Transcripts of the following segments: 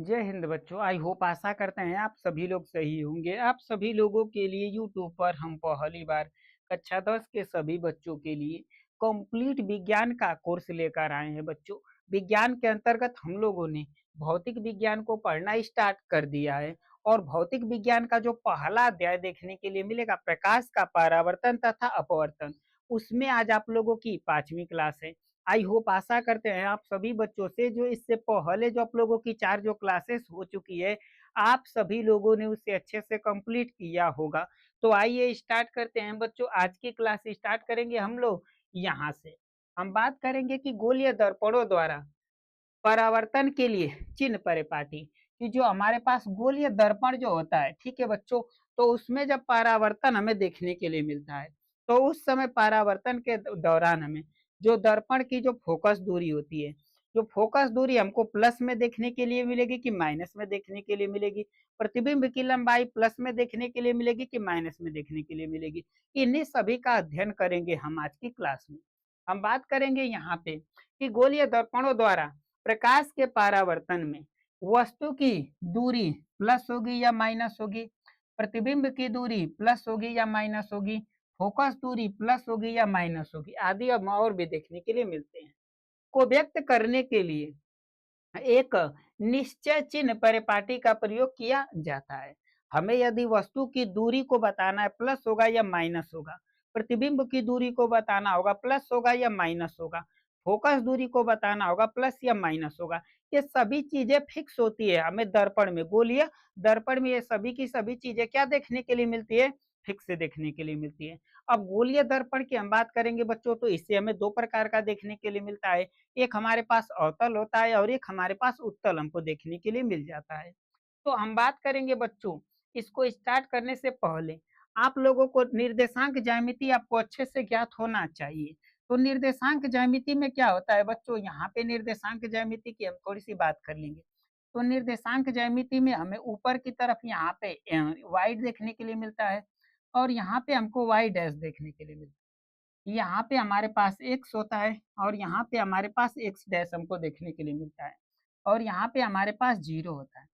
जय हिंद बच्चों। I hope आशा करते हैं आप सभी लोग सही होंगे। आप सभी लोगों के लिए यूट्यूब पर हम पहली बार कक्षा 10 के सभी बच्चों के लिए कंप्लीट विज्ञान का कोर्स लेकर आए हैं बच्चों। विज्ञान के अंतर्गत हम लोगों ने भौतिक विज्ञान को पढ़ना स्टार्ट कर दिया है और भौतिक विज्ञान का जो पहला अध्याय देखने के लिए मिलेगा प्रकाश का परावर्तन तथा अपवर्तन, उसमें आज आप लोगों की 5वीं क्लास है। आई होप आशा करते हैं आप सभी बच्चों से जो इससे पहले जो आप लोगों की 4 जो क्लासेस हो चुकी है, आप सभी लोगों ने उसे अच्छे से कंप्लीट किया होगा। तो आइए स्टार्ट करते हैं बच्चों। आज की क्लास स्टार्ट करेंगे हम लोग यहाँ से। हम बात करेंगे कि गोलीय दर्पणों द्वारा परावर्तन के लिए चिन्ह परिपाटी कि जो हमारे पास गोलीय दर्पण जो होता है, ठीक है बच्चों, तो उसमें जब परावर्तन हमें देखने के लिए मिलता है तो उस समय परावर्तन के दौरान हमें जो दर्पण की जो फोकस दूरी होती है, जो फोकस दूरी हमको प्लस में देखने के लिए मिलेगी कि माइनस में देखने के लिए मिलेगी, प्रतिबिंब की लंबाई प्लस में देखने के लिए मिलेगी कि माइनस में देखने के लिए मिलेगी, इन्हीं सभी का अध्ययन करेंगे हम आज की क्लास में। हम बात करेंगे यहाँ पे कि गोलीय दर्पणों द्वारा प्रकाश के परावर्तन में वस्तु की दूरी प्लस होगी या माइनस होगी, प्रतिबिंब की दूरी प्लस होगी या माइनस होगी, फोकस दूरी प्लस होगी या माइनस होगी, आदि अब और भी देखने के लिए मिलते हैं। को व्यक्त करने के लिए एक निश्चय चिन्ह परिपाटी का प्रयोग किया जाता है। हमें यदि वस्तु की दूरी को बताना है प्लस होगा या माइनस होगा, प्रतिबिंब की दूरी को बताना होगा प्लस होगा या माइनस होगा, फोकस दूरी को बताना होगा प्लस या माइनस होगा, ये सभी चीजें फिक्स होती है हमें दर्पण में। गोलीय दर्पण में ये सभी की सभी चीजें क्या देखने के लिए मिलती है, फिक्स से देखने के लिए मिलती है। अब गोलीय दर्पण की हम बात करेंगे बच्चों तो इससे हमें दो प्रकार का देखने के लिए मिलता है। एक हमारे पास अवतल होता है और एक हमारे पास उत्तल हमको देखने के लिए मिल जाता है। तो हम बात करेंगे बच्चों, इसको स्टार्ट करने से पहले आप लोगों को निर्देशांक ज्यामिति आपको अच्छे से ज्ञात होना चाहिए। तो निर्देशांक ज्यामिति में क्या होता है बच्चों, यहाँ पे निर्देशांक ज्यामिति की हम थोड़ी सी बात कर लेंगे। तो निर्देशांक ज्यामिति में हमें ऊपर की तरफ यहाँ पे वाई देखने के लिए मिलता है और यहाँ पे हमको वाई डैश देखने के लिए मिलता है। यहाँ पे हमारे पास एक्स होता है और यहाँ पे हमारे पास एक्स डैश हमको देखने के लिए मिलता है और यहाँ पे हमारे पास जीरो होता है।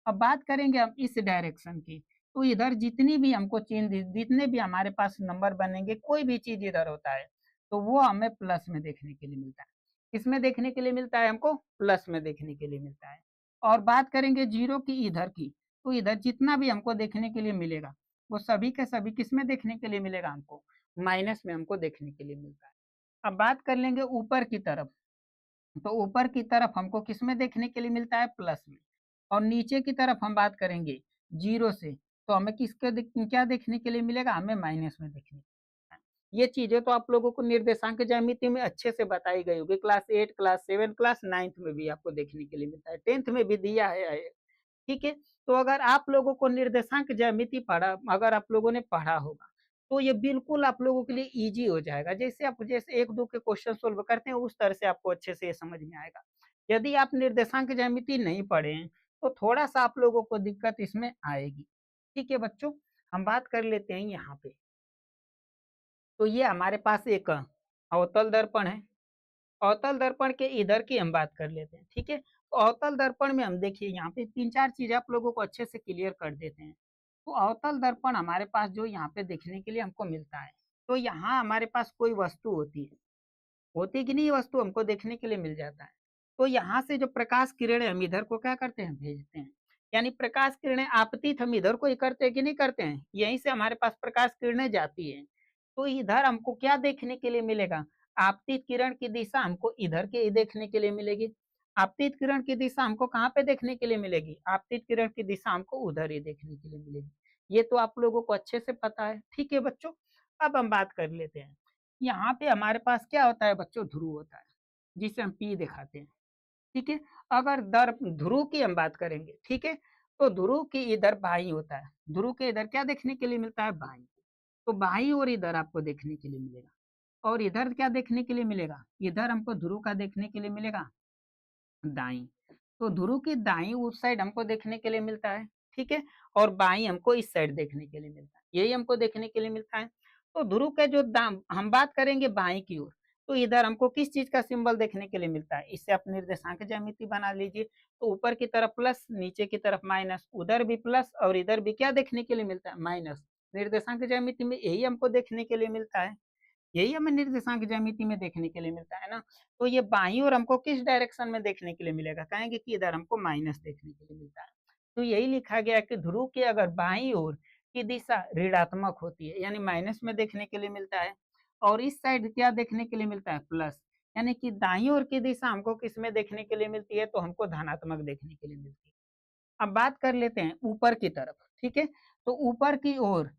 अब बात करेंगे हम इस डायरेक्शन की, तो इधर जितनी भी हमको चिन्ह जितने भी हमारे पास नंबर बनेंगे, कोई भी चीज इधर होता है तो वो हमें प्लस में देखने के लिए मिलता है। किसमें देखने के लिए मिलता है, हमको प्लस में देखने के लिए मिलता है। और बात करेंगे जीरो की इधर की, तो इधर जितना भी हमको देखने के लिए मिलेगा वो सभी के सभी किसमें देखने के लिए मिलेगा, हमको माइनस में हमको देखने के लिए मिलता है। अब बात कर लेंगे ऊपर की तरफ, तो ऊपर की तरफ हमको किसमें देखने के लिए मिलता है, प्लस में। और नीचे की तरफ हम बात करेंगे जीरो से, तो हमें क्या देखने के लिए मिलेगा, हमें माइनस में देखने को मिलेगा। ये चीजें तो आप लोगों को निर्देशांक ज्यामिति में अच्छे से बताई गई होगी। क्लास 8, क्लास 7, क्लास 9 में भी आपको देखने के लिए मिलता है, 10th में भी दिया है। ठीक है। तो अगर आप लोगों को निर्देशांक ज्यामिति पढ़ा, अगर आप लोगों ने पढ़ा होगा तो ये बिल्कुल आप लोगों के लिए इजी हो जाएगा। जैसे एक दो के क्वेश्चन सोल्व करते हैं उस तरह से आपको अच्छे से ये समझ में आएगा। यदि आप निर्देशांक ज्यामिति नहीं पढ़े हैं तो थोड़ा सा आप लोगों को दिक्कत इसमें आएगी। ठीक है बच्चों, हम बात कर लेते हैं यहाँ पे। तो ये हमारे पास एक अवतल दर्पण है। अवतल दर्पण के इधर की हम बात कर लेते हैं। ठीक है, तो अवतल दर्पण में हम देखिए यहाँ पे तीन चार चीजें आप लोगों को अच्छे से क्लियर कर देते हैं। तो अवतल दर्पण हमारे पास जो यहाँ पे देखने के लिए हमको मिलता है, तो यहाँ हमारे पास कोई वस्तु होती है, होती कि नहीं, वस्तु हमको देखने के लिए मिल जाता है। तो यहाँ से जो प्रकाश किरणें हम इधर को क्या करते हैं, भेजते हैं। यानी प्रकाश किरणें आपतित हम इधर को ही करते हैं कि नहीं करते हैं, यहीं से हमारे पास प्रकाश किरणें जाती है। तो इधर हमको क्या देखने के लिए मिलेगा, आपतित किरण की दिशा हमको इधर के ही देखने के लिए मिलेगी। आपतित किरण की दिशा हमको कहाँ पे देखने के लिए मिलेगी, आपतित किरण की दिशा हमको उधर ही देखने के लिए मिलेगी। ये तो आप लोगों को अच्छे से पता है। ठीक है बच्चों, अब हम बात कर लेते हैं। यहाँ पे हमारे पास क्या होता है बच्चों, ध्रुव होता है जिसे हम पी दिखाते हैं। ठीक है, अगर दर ध्रुव की हम बात करेंगे, ठीक है, तो ध्रुव की इधर बाई होता है, ध्रुव के इधर क्या देखने के लिए मिलता है, बाई। तो बाई और इधर आपको देखने के लिए मिलेगा। और इधर क्या देखने के लिए मिलेगा, इधर हमको ध्रुव का देखने के लिए मिलेगा दाई। तो ध्रुव की दाई उस साइड हमको देखने के लिए मिलता है। ठीक है, और बाई हमको इस साइड देखने के लिए मिलता है, यही हमको देखने के लिए मिलता है। तो ध्रुव के जो दाम हम बात करेंगे बाई की ओर, तो इधर हमको किस चीज का सिंबल देखने के लिए मिलता है? इससे आप निर्देशांक ज्यामिति बना लीजिए। तो ऊपर की तरफ प्लस, नीचे की तरफ माइनस, उधर भी प्लस और इधर भी क्या देखने के लिए मिलता है? माइनस। निर्देशांक ज्यामिति में यही हमको देखने के लिए मिलता है, यही हमें निर्देशांक ज्यामिति में देखने के लिए मिलता है ना। तो ये बाईं ओर हमको किस डायरेक्शन में देखने के लिए मिलेगा? कहेंगे कि इधर हमको माइनस देखने के लिए मिलता है। तो यही लिखा गया कि ध्रुव की अगर बाईं ओर की दिशा ऋणात्मक होती है यानी माइनस में देखने के लिए मिलता है, और इस साइड क्या देखने के लिए मिलता है? प्लस। यानी कि दाईं ओर की दिशा हमको किस में देखने के लिए मिलती है? तो हमको धनात्मक देखने के लिए मिलती है। अब बात कर लेते हैं ऊपर की तरफ, ठीक है। तो ऊपर की ओर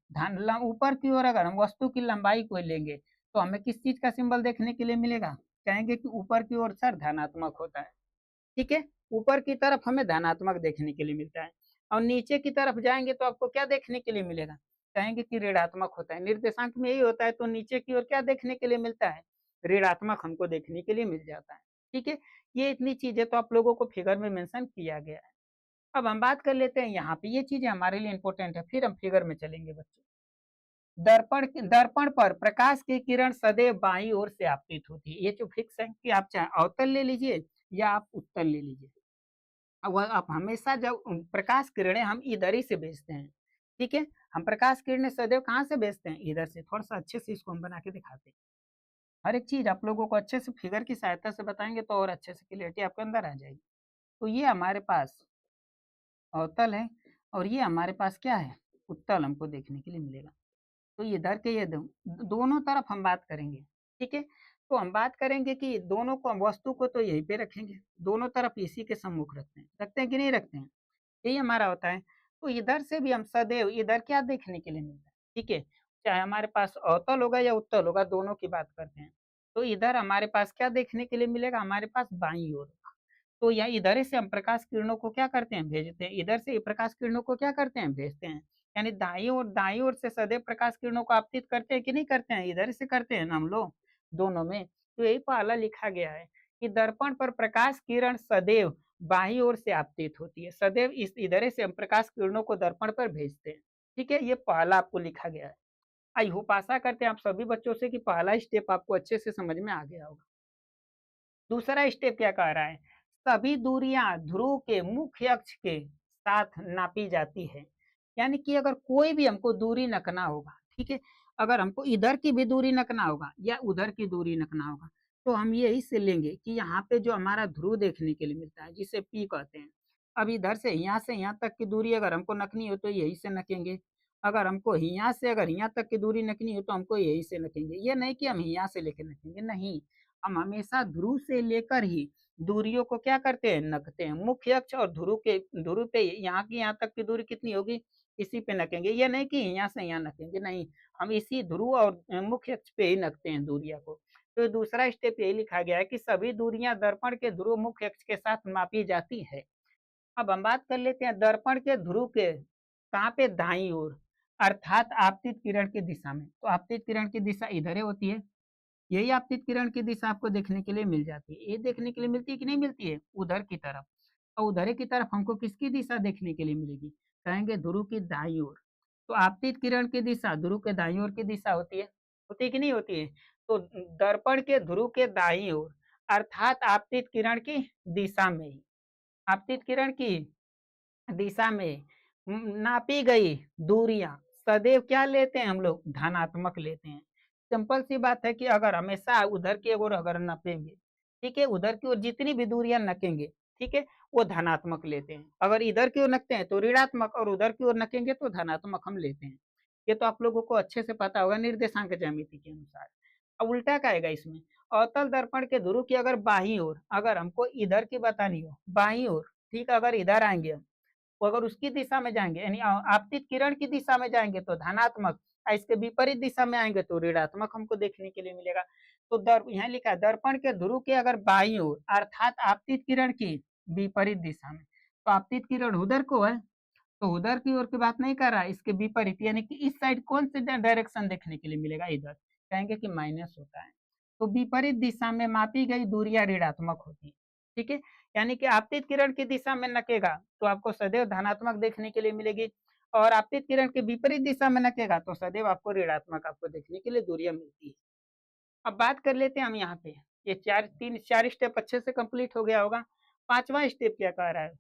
ऊपर की ओर अगर हम वस्तु की लंबाई को लेंगे तो हमें किस चीज का सिंबल देखने के लिए मिलेगा? कहेंगे कि ऊपर की ओर सर धनात्मक होता है, ठीक है। ऊपर की तरफ हमें धनात्मक देखने के लिए मिलता है, और नीचे की तरफ जाएंगे तो आपको क्या देखने के लिए मिलेगा? कहेंगे कि ऋणात्मक होता है। निर्देशांक में यही होता है, तो नीचे की ओर क्या देखने के लिए मिलता है? ऋणात्मक हमको देखने के लिए मिल जाता है, ठीक है। ये इतनी चीजें तो आप लोगों को फिगर में मेंशन किया गया है। अब हम बात कर लेते हैं यहाँ पे, ये चीजें हमारे लिए इंपॉर्टेंट है, फिर हम फिगर में चलेंगे बच्चों। दर्पण पर प्रकाश की किरण सदैव बाईं ओर से आपतित होती है। ये जो फिक्स है कि आप चाहे अवतल ले लीजिए या आप उत्तल ले लीजिए, वह आप हमेशा जब प्रकाश किरणें हम इधर ही से भेजते हैं, ठीक है। हम प्रकाश किरणें सदैव कहाँ से भेजते हैं? इधर से। थोड़ा सा अच्छे से इसको हम बना के दिखाते हैं। हर एक चीज आप लोगों को अच्छे से फिगर की सहायता से बताएंगे तो और अच्छे से क्लियरिटी आपके अंदर आ जाएगी। तो ये हमारे पास अवतल है, और ये हमारे पास क्या है? उत्तल हमको देखने के लिए मिलेगा। तो इधर के ये दोनों तरफ हम बात करेंगे, ठीक है। तो हम बात करेंगे कि दोनों को, वस्तु को तो यहीं पे रखेंगे, दोनों तरफ इसी के सम्मुख रखते हैं कि नहीं रखते हैं? यही हमारा होता है। तो इधर से भी हम सदैव इधर क्या देखने के लिए मिलता है, ठीक है। चाहे हमारे पास अवतल होगा या उत्तल होगा, दोनों की बात करते हैं। तो इधर हमारे पास क्या देखने के लिए मिलेगा? हमारे पास बाईं ओर। तो यहाँ इधर से हम प्रकाश किरणों को क्या करते हैं? भेजते हैं। इधर से प्रकाश किरणों को क्या करते हैं? भेजते हैं। यानी दाईं ओर से सदैव प्रकाश किरणों को आपतित करते हैं कि नहीं करते हैं? इधर से करते हैं ना हम लोग, दोनों में। तो यही पहला लिखा गया है कि दर्पण पर प्रकाश किरण सदैव बाईं ओर से आपतित होती है। सदैव इस इधर से हम प्रकाश किरणों को दर्पण पर भेजते हैं, ठीक है। ये पहला आपको लिखा गया है। आई होप, आशा करते हैं आप सभी बच्चों से कि पहला स्टेप आपको अच्छे से समझ में आ गया होगा। दूसरा स्टेप क्या कह रहा है? सभी दूरियां ध्रुव के मुख्य अक्ष के साथ नापी जाती है। यानी कि अगर कोई भी हमको दूरी नकना होगा, ठीक है, अगर हमको इधर की भी दूरी नकना होगा या उधर की दूरी नकना होगा, तो हम यही से लेंगे कि यहाँ पे जो हमारा ध्रुव देखने के लिए मिलता है, जिसे पी कहते हैं। अब इधर से यहाँ तक की दूरी अगर हमको नकनी हो तो यही से नकेंगे। अगर हमको यहाँ से अगर यहाँ तक की दूरी नकनी हो तो हमको यही से नकेंगे। ये नहीं कि हम यहाँ से लेकर नकेंगे, नहीं। हम हमेशा ध्रुव से लेकर ही दूरियों को क्या करते हैं? नकते हैं। मुख्य अक्ष और ध्रुव पे यहाँ की यहाँ तक की दूरी कितनी होगी? इसी पे नकेंगे। ये नहीं कि यहाँ से यहाँ नकेंगे, नहीं। हम इसी ध्रुव और मुख्य अक्ष पे ही नकते हैं दूरिया को। तो दूसरा स्टेप यही लिखा गया है कि सभी दूरियां दर्पण के ध्रुव मुख्य अक्ष के साथ मापी जाती है। अब हम बात कर लेते हैं दर्पण के ध्रुव के कहाँ पे? दाईं ओर, अर्थात आपतित किरण की दिशा में। तो आपतित किरण की दिशा इधर ही होती है। यही आपतित किरण की दिशा आपको देखने के लिए मिल जाती है। ये देखने के लिए मिलती है कि नहीं मिलती है? उधर की तरफ। और उधर की तरफ हमको किसकी दिशा देखने के लिए मिलेगी? कहेंगे ध्रुव की दाईं ओर। तो आपतित किरण की दिशा ध्रुव के दाईं ओर की दिशा होती है कि नहीं होती है? तो दर्पण के ध्रुव के दाईं ओर, अर्थात आपतित किरण की दिशा में ही, आपतित किरण की दिशा में नापी गई दूरियां सदैव क्या लेते हैं? हम लोग धनात्मक लेते हैं। सिंपल सी बात है कि अगर हमेशा उधर की ओर अगर नपेंगे, ठीक है, उधर की ओर जितनी भी दूरियां नकेंगे, ठीक है, वो धनात्मक लेते हैं। अगर इधर की ओर नकते हैं तो ऋणात्मक, और उधर की ओर नकेंगे तो धनात्मक हम लेते हैं। ये तो आप लोगों को अच्छे से पता होगा निर्देशांक ज्यामिति के अनुसार। अब उल्टा क्या आएगा इसमें? अवतल दर्पण के ध्रुव की अगर बाईं ओर, अगर हमको इधर की बतानी हो, बाईं ओर, ठीक है, अगर इधर आएंगे हम, वो अगर उसकी दिशा में जाएंगे यानी आपतित किरण की दिशा में जाएंगे तो धनात्मक, इसके विपरीत दिशा में आएंगे तो ऋणात्मक हमको देखने के लिए मिलेगा। तो यहाँ लिखा है दर्पण के ध्रुव के अगर बाईं ओर, अर्थात आपतित किरण की विपरीत दिशा में। तो आपतित किरण उधर को है, तो उधर की ओर की बात नहीं कर रहा है, इसके विपरीत यानी कि इस साइड कौन से डायरेक्शन देखने के लिए मिलेगा? इधर। कहेंगे कि माइनस होता है। तो विपरीत दिशा में मापी गई दूरियां ऋणात्मक होती है, ठीक है। यानी कि आपतित किरण की दिशा में नकेगा तो आपको सदैव धनात्मक देखने के लिए मिलेगी, और आपतित किरण के विपरीत दिशा में नकेगा तो सदैव आपको ऋणात्मक आपको देखने के लिए दूरियां मिलती है। अब बात कर लेते हैं हम यहाँ पे, ये चार स्टेप अच्छे से कंप्लीट हो गया होगा। पांचवा स्टेप क्या कह रहा है,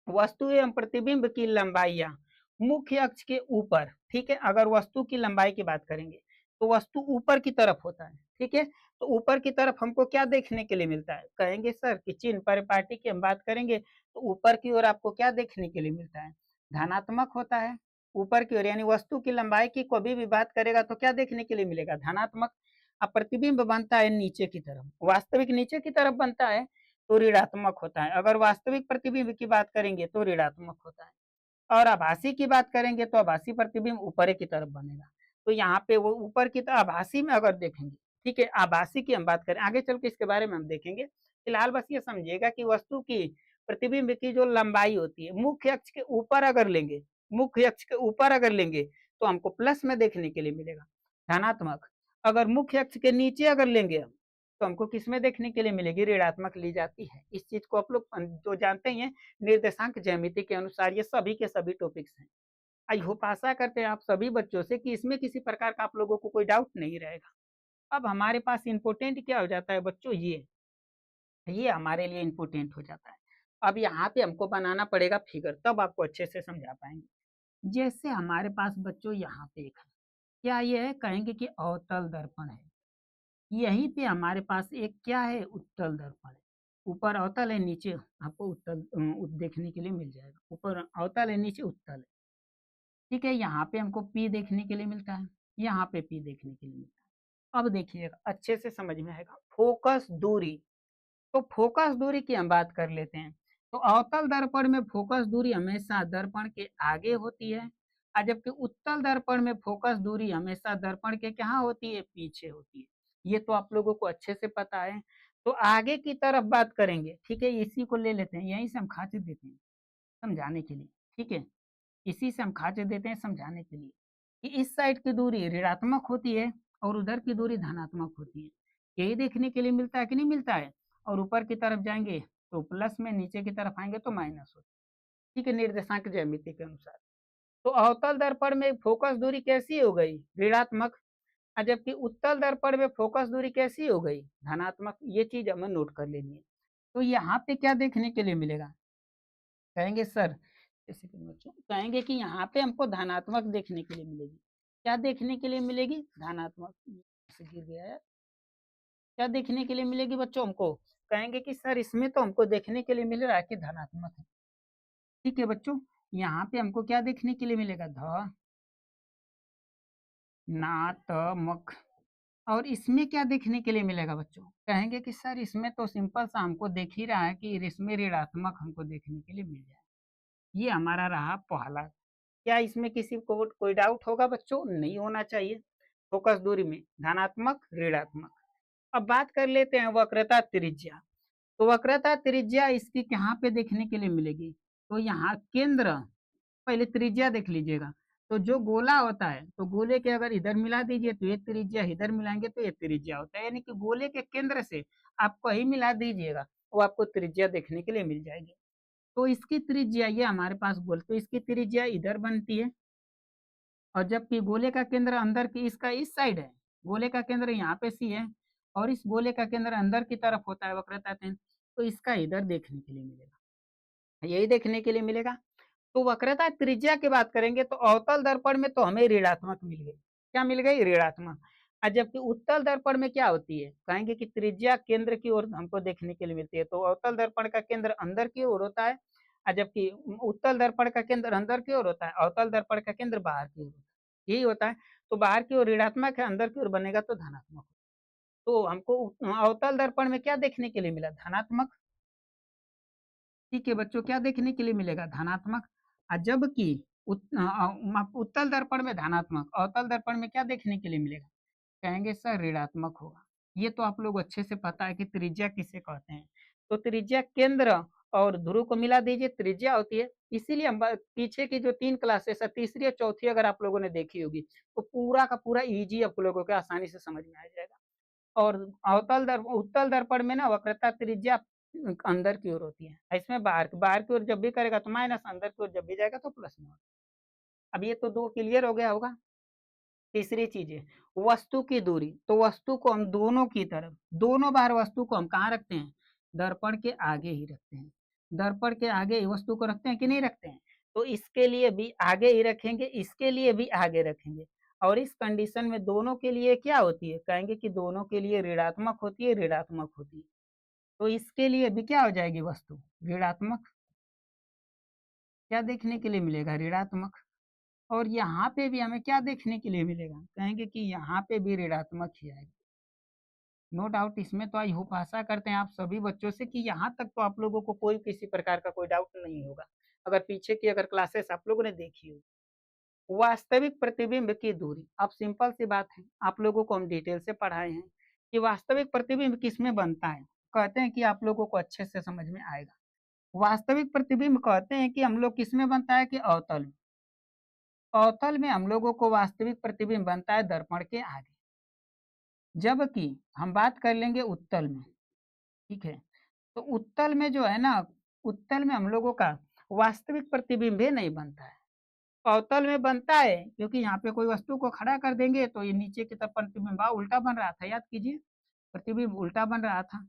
वस्तु एवं प्रतिबिंब की लंबाइयां मुख्य अक्ष के ऊपर, ठीक है। अगर वस्तु की लंबाई की बात करेंगे तो वस्तु ऊपर की तरफ होता है, ठीक है। तो ऊपर की तरफ हमको क्या देखने के लिए मिलता है, कहेंगे सर कि चिन्ह परिपाटी की हम बात करेंगे तो ऊपर की ओर आपको क्या देखने के लिए मिलता है, धनात्मक होता है ऊपर की ओर। यानी वस्तु की लंबाई की कभी भी बात करेगा तो क्या देखने के लिए मिलेगा, धनात्मक। अब प्रतिबिंब बनता है नीचे की तरफ, वास्तविक नीचे की तरफ बनता है तो ऋणात्मक होता है। अगर वास्तविक प्रतिबिंब की बात करेंगे तो ऋणात्मक होता है, और आभासी की बात करेंगे तो आभासी प्रतिबिंब ऊपर की तरफ बनेगा। तो यहाँ पे वो ऊपर की तरफ आभासी में अगर देखेंगे, ठीक है, आभासी की हम बात करें, आगे चल के इसके बारे में हम देखेंगे। फिलहाल बस ये समझिएगा कि वस्तु की प्रतिबिंब की जो लंबाई होती है मुख्य अक्ष के ऊपर अगर लेंगे, मुख्य अक्ष के ऊपर अगर लेंगे तो हमको प्लस में देखने के लिए मिलेगा, धनात्मक। अगर मुख्य अक्ष के नीचे अगर लेंगे हम तो हमको किस में देखने के लिए मिलेगी, ऋणात्मक ली जाती है। इस चीज को आप लोग तो जानते ही हैं, निर्देशांक ज्यामिति के अनुसार ये सभी के सभी टॉपिक्स हैं। आई होप आशा करते हैं आप सभी बच्चों से कि इसमें किसी प्रकार का आप लोगों को कोई डाउट नहीं रहेगा। अब हमारे पास इम्पोर्टेंट क्या हो जाता है बच्चों, ये हमारे लिए इम्पोर्टेंट हो जाता है। अब यहाँ पे हमको बनाना पड़ेगा फिगर, तब आपको अच्छे से समझा पाएंगे। जैसे हमारे पास बच्चों यहाँ पे एक है, क्या ये है, कहेंगे कि अवतल दर्पण है। यहीं पे हमारे पास एक क्या है, उत्तल दर्पण है। ऊपर अवतल है, नीचे आपको उत्तल देखने के लिए मिल जाएगा। ऊपर अवतल है, नीचे उत्तल है, ठीक है। यहाँ पे हमको पी देखने के लिए मिलता है, यहाँ पे पी देखने के लिए मिलता है। अब देखिएगा अच्छे से समझ में आएगा, फोकस दूरी। तो फोकस दूरी की हम बात कर लेते हैं। तो अवतल दर्पण में फोकस दूरी हमेशा दर्पण के आगे होती है, और जबकि उत्तल दर्पण में फोकस दूरी हमेशा दर्पण के कहाँ होती है, पीछे होती है। ये तो आप लोगों को अच्छे से पता है। तो आगे की तरफ बात करेंगे, ठीक है, इसी को ले लेते हैं, यहीं से हम खाते देते हैं समझाने के लिए, ठीक है। इसी से हम खाते देते हैं समझाने के लिए कि इस साइड की दूरी ऋणात्मक होती है और उधर की दूरी धनात्मक होती है। यही देखने के लिए मिलता है कि नहीं मिलता है। और ऊपर की तरफ जाएंगे तो प्लस में, नीचे की तरफ आएंगे तो माइनस होता है, ठीक है, निर्देशांक ज्यामिति के अनुसार। तो अवतल दर्पण में फोकस दूरी कैसी हो गई, ऋणात्मक, और जबकि उत्तल दर्पण में फोकस दूरी कैसी हो गई, धनात्मक। ये चीज हमें नोट कर लेनी है। तो यहाँ पे क्या देखने के लिए मिलेगा, कहेंगे सर, जैसे कि बच्चों कहेंगे कि यहाँ पे हमको धनात्मक देखने के लिए मिलेगी। क्या देखने के लिए मिलेगी, धनात्मक। से गिर गया है, क्या देखने के लिए मिलेगी बच्चों हमको, कहेंगे कि सर इसमें तो हमको देखने के लिए मिल रहा है कि धनात्मक है, ठीक है बच्चों। यहाँ पे हमको क्या देखने के लिए मिलेगा, धनात्मक। और इसमें क्या देखने के लिए मिलेगा बच्चों, कहेंगे कि सर इसमें तो सिंपल सा हमको देख ही रहा है कि इसमें ऋणात्मक हमको देखने के लिए मिल जाए। ये हमारा रहा पहला। क्या इसमें किसी को कोई डाउट होगा बच्चों, नहीं होना चाहिए। फोकस दूरी में धनात्मक ऋणात्मक। अब बात कर लेते हैं वक्रता त्रिज्या। तो वक्रता त्रिज्या इसकी कहाँ पे देखने के लिए मिलेगी, तो यहाँ केंद्र, पहले त्रिज्या देख लीजिएगा। तो जो गोला होता है तो गोले के अगर इधर मिला दीजिए तो ये त्रिज्या, इधर मिलाएंगे तो ये त्रिज्या होता है। यानी कि गोले के केंद्र से आप कहीं मिला दीजिएगा वो आपको त्रिज्या देखने के लिए मिल जाएगी। तो इसकी त्रिज्या, ये हमारे पास गोल, तो इसकी त्रिज्या इधर बनती है। और जबकि गोले का केंद्र अंदर की इसका इस साइड है, गोले का केंद्र यहाँ पे सी है, और इस गोले का केंद्र अंदर की तरफ होता है वक्रता केंद्र, तो इसका इधर देखने के लिए मिलेगा, यही देखने के लिए मिलेगा। तो वक्रता त्रिज्या की बात करेंगे तो अवतल दर्पण में तो हमें ऋणात्मक मिल गई, क्या मिल गई, ऋणात्मक। और जबकि उत्तल दर्पण में क्या होती है, कहेंगे कि त्रिज्या केंद्र की ओर हमको देखने के लिए मिलती है। तो अवतल दर्पण का केंद्र अंदर की ओर होता है, और जबकि उत्तल दर्पण का केंद्र अंदर की ओर होता है, अवतल दर्पण का केंद्र बाहर की ओर होता है, यही होता है। तो बाहर की ओर ऋणात्मक है, अंदर की ओर बनेगा तो धनात्मक। तो हमको अवतल दर्पण में क्या देखने के लिए मिला, धनात्मक, ठीक है बच्चों। क्या देखने के लिए मिलेगा, धनात्मक। जबकि उत्तल दर्पण में धनात्मक, अवतल दर्पण में क्या देखने के लिए मिलेगा, कहेंगे सर ऋणात्मक होगा। ये तो आप लोग अच्छे से पता है कि त्रिज्या किसे कहते हैं। तो त्रिज्या केंद्र और ध्रुव को मिला दीजिए, त्रिज्या होती है। इसीलिए हम पीछे की जो 3 क्लासेस है, तीसरी और चौथी अगर आप लोगों ने देखी होगी तो पूरा का पूरा इजी आप लोगों को आसानी से समझ में आ जाएगा। और उत्तल दर्पण में ना वक्रता त्रिज्या अंदर की ओर होती है, इसमें बाहर की ओर जब भी करेगा तो माइनस, अंदर की ओर जब भी जाएगा तो प्लस में होगा। अब ये तो 2 क्लियर हो गया होगा, तीसरी चीज है वस्तु की दूरी। तो वस्तु को हम दोनों की तरफ, दोनों बार वस्तु को हम कहाँ रखते हैं? दर्पण के आगे ही रखते हैं। दर्पण के आगे ही वस्तु को रखते हैं कि नहीं रखते हैं? तो इसके लिए भी आगे ही रखेंगे, इसके लिए भी आगे रखेंगे। और इस कंडीशन में दोनों के लिए क्या होती है? कहेंगे कि दोनों के लिए ऋणात्मक होती है, ऋणात्मक होती है। तो इसके लिए भी क्या हो जाएगी वस्तु? ऋणात्मक। क्या देखने के लिए मिलेगा? ऋणात्मक। और यहाँ पे भी हमें क्या देखने के लिए मिलेगा? कहेंगे कि यहाँ पे भी ऋणात्मक ही आएगा। नो डाउट इसमें तो आई होप आशा करते हैं आप सभी बच्चों से कि यहाँ तक तो आप लोगों को कोई किसी प्रकार का कोई डाउट नहीं होगा। अगर पीछे की अगर क्लासेस आप लोगों ने देखी हो। वास्तविक प्रतिबिंब की दूरी, अब सिंपल सी बात है, आप लोगों को हम डिटेल से पढ़ाए हैं कि वास्तविक प्रतिबिंब किसमें बनता है। कहते हैं कि आप लोगों को अच्छे से समझ में आएगा। वास्तविक प्रतिबिंब कहते हैं कि हम लोग किसमें बनता है? कि अवतल में। अवतल में हम लोगों को वास्तविक प्रतिबिंब बनता है दर्पण के आगे। जबकि हम बात कर लेंगे उत्तल में। ठीक है, तो उत्तल में जो है ना, उत्तल में हम लोगों का वास्तविक प्रतिबिंब ही नहीं बनता है। अवतल में बनता है क्योंकि यहाँ पे कोई वस्तु को खड़ा कर देंगे तो ये नीचे की तरफ प्रतिबिंब उल्टा बन रहा था, याद कीजिए, प्रतिबिंब उल्टा बन रहा था,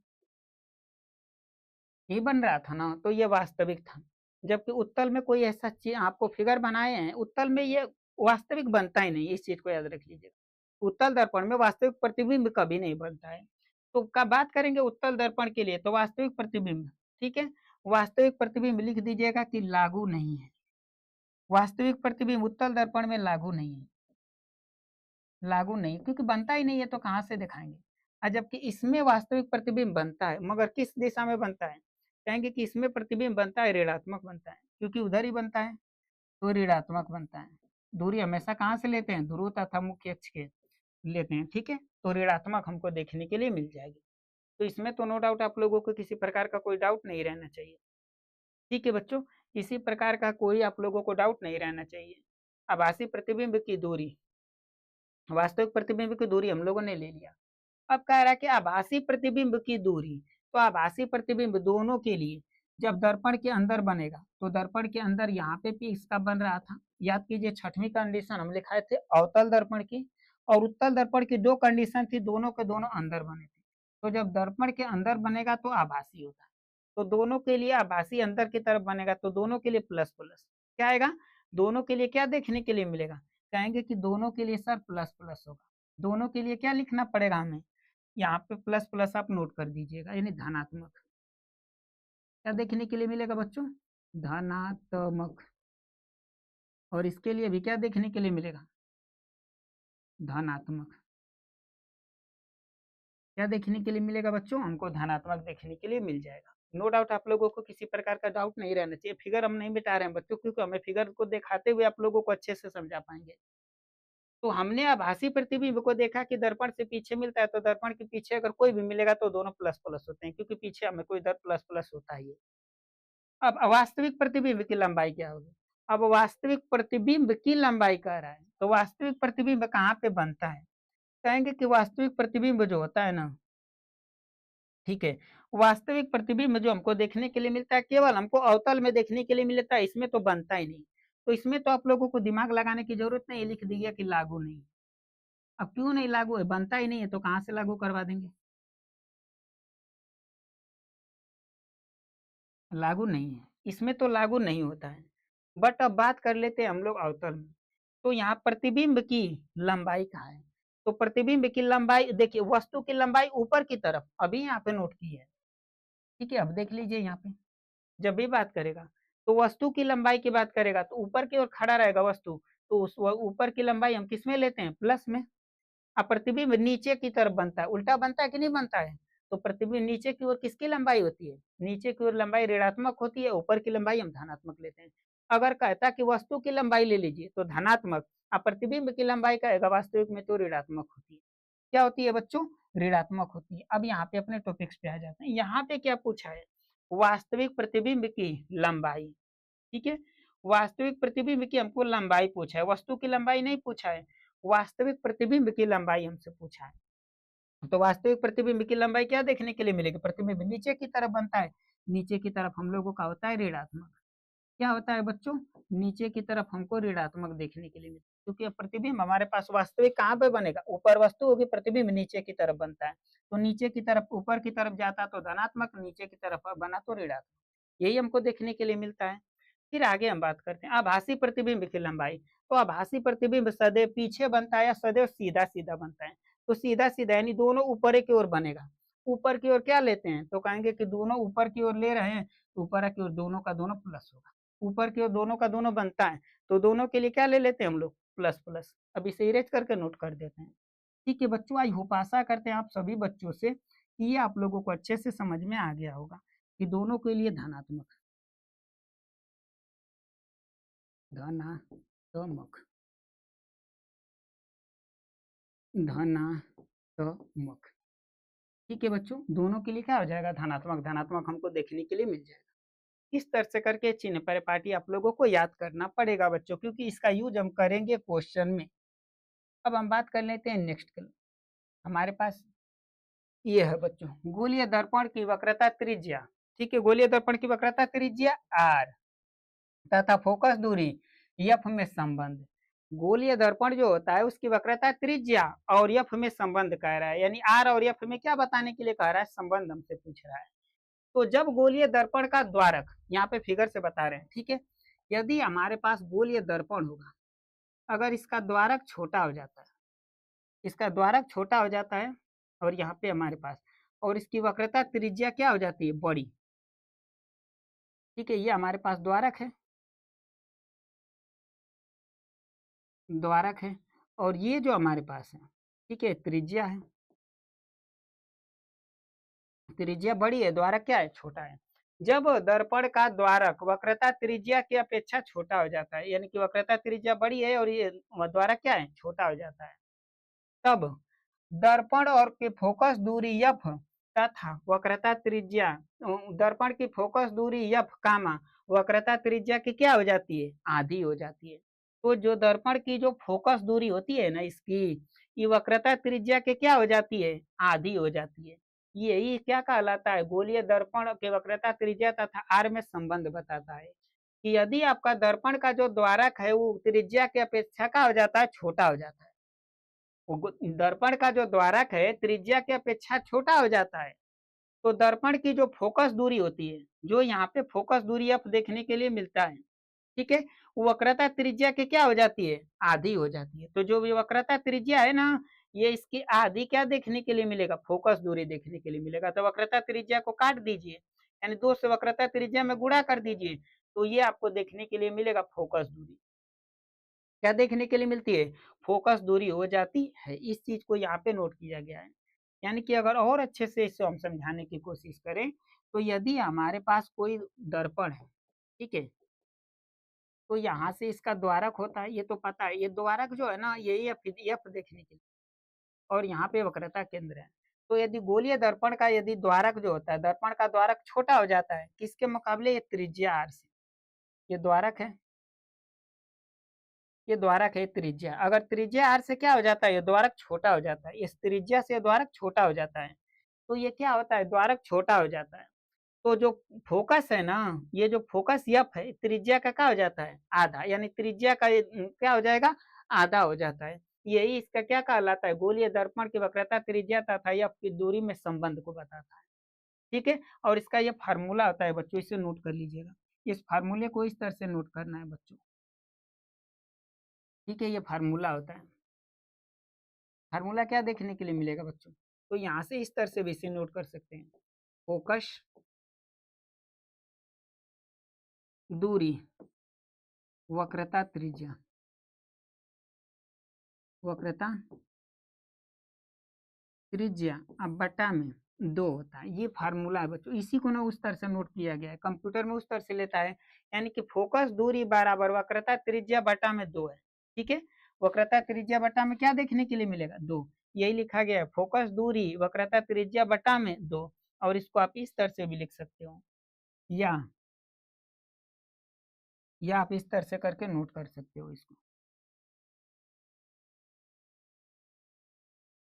ये बन रहा था ना, तो ये वास्तविक था। जबकि उत्तल में कोई ऐसा चीज आपको फिगर बनाए हैं, उत्तल में ये वास्तविक बनता ही नहीं, इस चीज को याद रख लीजिएगा। उत्तल दर्पण में वास्तविक प्रतिबिंब कभी नहीं बनता है। तो का बात करेंगे उत्तल दर्पण के लिए तो वास्तविक प्रतिबिंब, ठीक है, वास्तविक प्रतिबिंब लिख दीजिएगा कि लागू नहीं है। वास्तविक प्रतिबिंब उत्तल दर्पण में लागू नहीं है, लागू नहीं, क्योंकि बनता ही नहीं है तो कहाँ से दिखाएंगे। और जबकि इसमें वास्तविक प्रतिबिंब बनता है, मगर किस दिशा में बनता है? कहेंगे कि इसमें प्रतिबिंब बनता है ऋणात्मक बनता है, क्योंकि उधर ही बनता है, तो ऋणात्मक बनता है। दूरी हमेशा कहाँ से लेते हैं? ध्रुव तथा मुख्य अक्ष के लेते हैं, ठीक है, तो ऋणात्मक हमको देखने के लिए मिल जाएगी। तो इसमें तो नो डाउट आप लोगों को किसी प्रकार का कोई डाउट नहीं रहना चाहिए। ठीक है बच्चों, किसी प्रकार का कोई आप लोगों को डाउट नहीं रहना चाहिए। आभासी प्रतिबिंब की दूरी, वास्तविक प्रतिबिंब की दूरी हम लोगों ने ले लिया। अब कह रहा है कि आभासी प्रतिबिंब की दूरी, तो आभासी प्रतिबिंब दोनों के लिए जब दर्पण के अंदर बनेगा तो दर्पण के अंदर यहाँ पे भी इसका बन रहा था, याद कीजिए, छठवीं कंडीशन हम लिखाए थे अवतल दर्पण की और उत्तल दर्पण की दो कंडीशन थी, दोनों के दोनों अंदर बने थे। तो जब दर्पण के अंदर बनेगा तो आभासी होता है, तो दोनों के लिए आभासी अंदर की तरफ बनेगा तो दोनों के लिए प्लस प्लस क्या आएगा? दोनों के लिए क्या देखने के लिए मिलेगा? कहेंगे कि दोनों के लिए सर प्लस प्लस होगा। दोनों के लिए क्या लिखना पड़ेगा हमें? यहाँ पे प्लस प्लस आप नोट कर दीजिएगा, यानी धनात्मक। क्या देखने के लिए मिलेगा बच्चों? धनात्मक। और इसके लिए भी क्या देखने के लिए मिलेगा? धनात्मक। क्या देखने के लिए मिलेगा बच्चों? हमको धनात्मक देखने के लिए मिल जाएगा। नो डाउट आप लोगों को किसी प्रकार का डाउट नहीं रहना चाहिए। फिगर हम नहीं मिटा रहे हैं बच्चों, क्योंकि हमें फिगर को दिखाते हुए आप लोगों को अच्छे से समझा पाएंगे। तो हमने आभासी प्रतिबिंब को देखा कि दर्पण से पीछे मिलता है, तो दर्पण के पीछे अगर कोई भी मिलेगा तो दोनों प्लस प्लस होते हैं, क्योंकि पीछे हमें कोई इधर प्लस प्लस होता ही है। अब वास्तविक प्रतिबिंब की लंबाई क्या होगी? अब वास्तविक प्रतिबिंब की लंबाई कह रहा है, तो वास्तविक प्रतिबिंब कहाँ पे बनता है? कहेंगे कि वास्तविक प्रतिबिंब जो होता है ना, ठीक है, वास्तविक प्रतिबिंब जो हमको देखने के लिए मिलता है केवल हमको अवतल में देखने के लिए मिलता है, इसमें तो बनता ही नहीं। तो इसमें तो आप लोगों को दिमाग लगाने की जरूरत नहीं, लिख दिया कि लागू नहीं। अब क्यों नहीं लागू है? बनता ही नहीं है तो कहाँ से लागू करवा देंगे? लागू नहीं है, इसमें तो लागू नहीं होता है। बट अब बात कर लेते हैं हम लोग अवतल में। तो यहाँ प्रतिबिंब की लंबाई कहाँ है? तो प्रतिबिंब की लंबाई देखिए, वस्तु की लंबाई ऊपर की तरफ अभी यहाँ पे नोट की है, ठीक है, अब देख लीजिए यहाँ पे जब भी बात करेगा तो वस्तु की लंबाई की बात करेगा तो ऊपर की ओर खड़ा रहेगा वस्तु, तो उस ऊपर की लंबाई हम किस में लेते हैं? प्लस में। अब प्रतिबिंब नीचे की तरफ बनता है, उल्टा बनता है कि नहीं बनता है? तो प्रतिबिंब नीचे की ओर किसकी लंबाई होती है? नीचे की ओर लंबाई ऋणात्मक होती है, ऊपर की लंबाई हम धनात्मक लेते हैं। अगर कहता कि वस्तु की लंबाई ले लीजिए तो धनात्मक, अब प्रतिबिंब की लंबाई कहेगा वास्तविक में तो ऋणात्मक होती है। क्या होती है बच्चों? ऋणात्मक होती है। अब यहाँ पे अपने टॉपिक्स पे आ जाते हैं। यहाँ पे क्या पूछा है? वास्तविक प्रतिबिंब की लंबाई, ठीक है, वास्तविक प्रतिबिंब की हमको लंबाई पूछा है, वस्तु की लंबाई नहीं पूछा है, वास्तविक प्रतिबिंब की लंबाई हमसे पूछा है। तो वास्तविक प्रतिबिंब की लंबाई क्या देखने के लिए मिलेगी? प्रतिबिंब नीचे की तरफ बनता है, नीचे की तरफ हम लोगों का होता है ऋणात्मक। क्या होता है बच्चों, नीचे की तरफ हमको ऋणात्मक देखने के लिए मिलता है, क्योंकि अब प्रतिबिंब हमारे पास वास्तविक कहाँ पे बनेगा, ऊपर वस्तु होगी, प्रतिबिंब नीचे की तरफ बनता है, तो नीचे की तरफ ऊपर की तरफ जाता तो धनात्मक, नीचे की तरफ बना तो ऋणात्मक, यही हमको देखने के लिए मिलता है। फिर आगे हम बात करते हैं आभासी प्रतिबिंब की लंबाई। तो आभासी प्रतिबिंब सदैव पीछे बनता है या सदैव सीधा सीधा बनता है, तो सीधा सीधा यानी दोनों ऊपर की ओर बनेगा। ऊपर की ओर क्या लेते हैं, तो कहेंगे कि दोनों ऊपर की ओर ले रहे हैं, तो ऊपर की ओर दोनों का दोनों प्लस होगा, ऊपर की ओर दोनों का दोनों बनता है, तो दोनों के लिए क्या ले लेते हैं हम लोग, प्लस प्लस। अब इसे इरेज करके नोट कर देते हैं। ठीक है बच्चों, आई होप आशा करते हैं आप सभी बच्चों से कि ये आप लोगों को अच्छे से समझ में आ गया होगा कि दोनों के लिए धनात्मक धनात्मक धनात्मक। ठीक है बच्चों, दोनों के लिए क्या हो जाएगा, धनात्मक धनात्मक हमको देखने के लिए मिल जाएगा। इस तरह से करके चिन्ह परिपाटी आप लोगों को याद करना पड़ेगा बच्चों, क्योंकि इसका यूज हम करेंगे क्वेश्चन में। अब हम बात कर लेते हैं नेक्स्ट। हमारे पास ये है बच्चों, गोलीय दर्पण की वक्रता त्रिज्या। ठीक है, गोलीय दर्पण की वक्रता त्रिज्या आर तथा फोकस दूरी यफ में संबंध। गोलीय दर्पण जो होता है उसकी वक्रता त्रिज्या और यफ में संबंध कह रहा है, यानी आर और यफ में क्या बताने के लिए कह रहा है, संबंध हमसे पूछ रहा है। तो जब गोलीय दर्पण का द्वारक, यहाँ पे फिगर से बता रहे हैं, ठीक है, यदि हमारे पास गोलीय दर्पण होगा, अगर इसका द्वारक छोटा हो जाता है, इसका द्वारक छोटा हो जाता है, और यहाँ पे हमारे पास, और इसकी वक्रता त्रिज्या क्या हो जाती है, बड़ी। ठीक है, ये हमारे पास द्वारक है, द्वारक है, और ये जो हमारे पास है, ठीक है, त्रिज्या है, त्रिज्या बड़ी है, द्वारक क्या है, छोटा है। जब दर्पण का द्वारक वक्रता त्रिज्या की अपेक्षा छोटा हो जाता है, यानी कि वक्रता त्रिज्या बड़ी है और ये द्वारक क्या है, छोटा हो जाता है, तब दर्पण और की फोकस दूरी यफ तथा वक्रता त्रिज्या, दर्पण की फोकस दूरी यफ कामा वक्रता त्रिज्या की क्या हो जाती है, आधी हो जाती है। तो जो दर्पण की जो फोकस दूरी होती है ना इसकी, ये वक्रता त्रिज्या के क्या हो जाती है, आधी हो जाती है। यही क्या कहलाता है, गोलीय दर्पण के वक्रता त्रिज्या तथा आर में संबंध बताता है कि यदि आपका दर्पण का जो द्वारक है वो त्रिज्या की अपेक्षा का हो जाता है, छोटा हो जाता है, दर्पण का जो द्वारक है त्रिज्या की अपेक्षा छोटा हो जाता है, तो दर्पण की जो फोकस दूरी होती है, जो यहाँ पे फोकस दूरी एफ देखने के लिए मिलता है, ठीक है, वो वक्रता त्रिज्या की क्या हो जाती है, आधी हो जाती है। तो जो भी वक्रता त्रिज्या है ना, ये इसकी आधी क्या देखने के लिए मिलेगा, फोकस दूरी देखने के लिए मिलेगा। तो वक्रता त्रिज्या को काट दीजिए, यानी दो से वक्रता त्रिज्या में गुणा कर दीजिए, तो ये आपको देखने के लिए मिलेगा फोकस दूरी। क्या देखने के लिए मिलती है, फोकस दूरी हो जाती है। इस चीज को यहाँ पे नोट किया गया है। यानी कि अगर और अच्छे से इसे हम समझाने की कोशिश करें, तो यदि हमारे पास कोई दर्पण है, ठीक है, तो यहाँ से इसका द्वारक होता है, ये तो पता है, ये द्वारक जो है ना, ये एफ देखने के लिए, और यहाँ पे वक्रता केंद्र है। तो यदि गोलीय दर्पण का यदि द्वारक जो होता है, दर्पण का द्वारक छोटा हो जाता है किसके मुकाबले, ये त्रिज्या आर से, ये द्वारक है, ये द्वारक है त्रिज्या, अगर त्रिज्या आर से क्या हो जाता है, ये द्वारक छोटा हो जाता है, इस त्रिज्या से द्वारक छोटा हो जाता है, तो ये क्या होता है, द्वारक छोटा हो जाता है। तो जो फोकस है ना, ये जो फोकस यफ है त्रिज्या का क्या हो जाता है, आधा, यानी त्रिज्या का क्या हो जाएगा, आधा हो जाता है। यही इसका क्या कहलाता है, गोलीय दर्पण की वक्रता त्रिज्या तथा यफ की दूरी में संबंध को बताता है। ठीक है, और इसका ये फार्मूला होता है बच्चों, इसे नोट कर लीजिएगा, इस फार्मूले को इस तरह से नोट करना है बच्चों। ठीक है, ये फार्मूला होता है। फार्मूला क्या देखने के लिए मिलेगा बच्चों, तो यहाँ से इस तरह से भी इसे नोट कर सकते हैं, फोकस दूरी वक्रता त्रिज्या, वक्रता त्रिज्या अब बटा में दो होता है, ये फार्मूला है बच्चों। इसी को ना उस तरह से नोट किया गया है, कंप्यूटर में उस तरह से लेता है, यानी कि फोकस दूरी बराबर वक्रता त्रिज्या बटा में दो है। ठीक है, वक्रता त्रिज्या बटा में क्या देखने के लिए मिलेगा, दो, यही लिखा गया है, फोकस दूरी वक्रता त्रिज्या बटा में दो। और इसको आप इस तरह से भी लिख सकते हो, या आप इस तरह से करके नोट कर सकते हो इसको,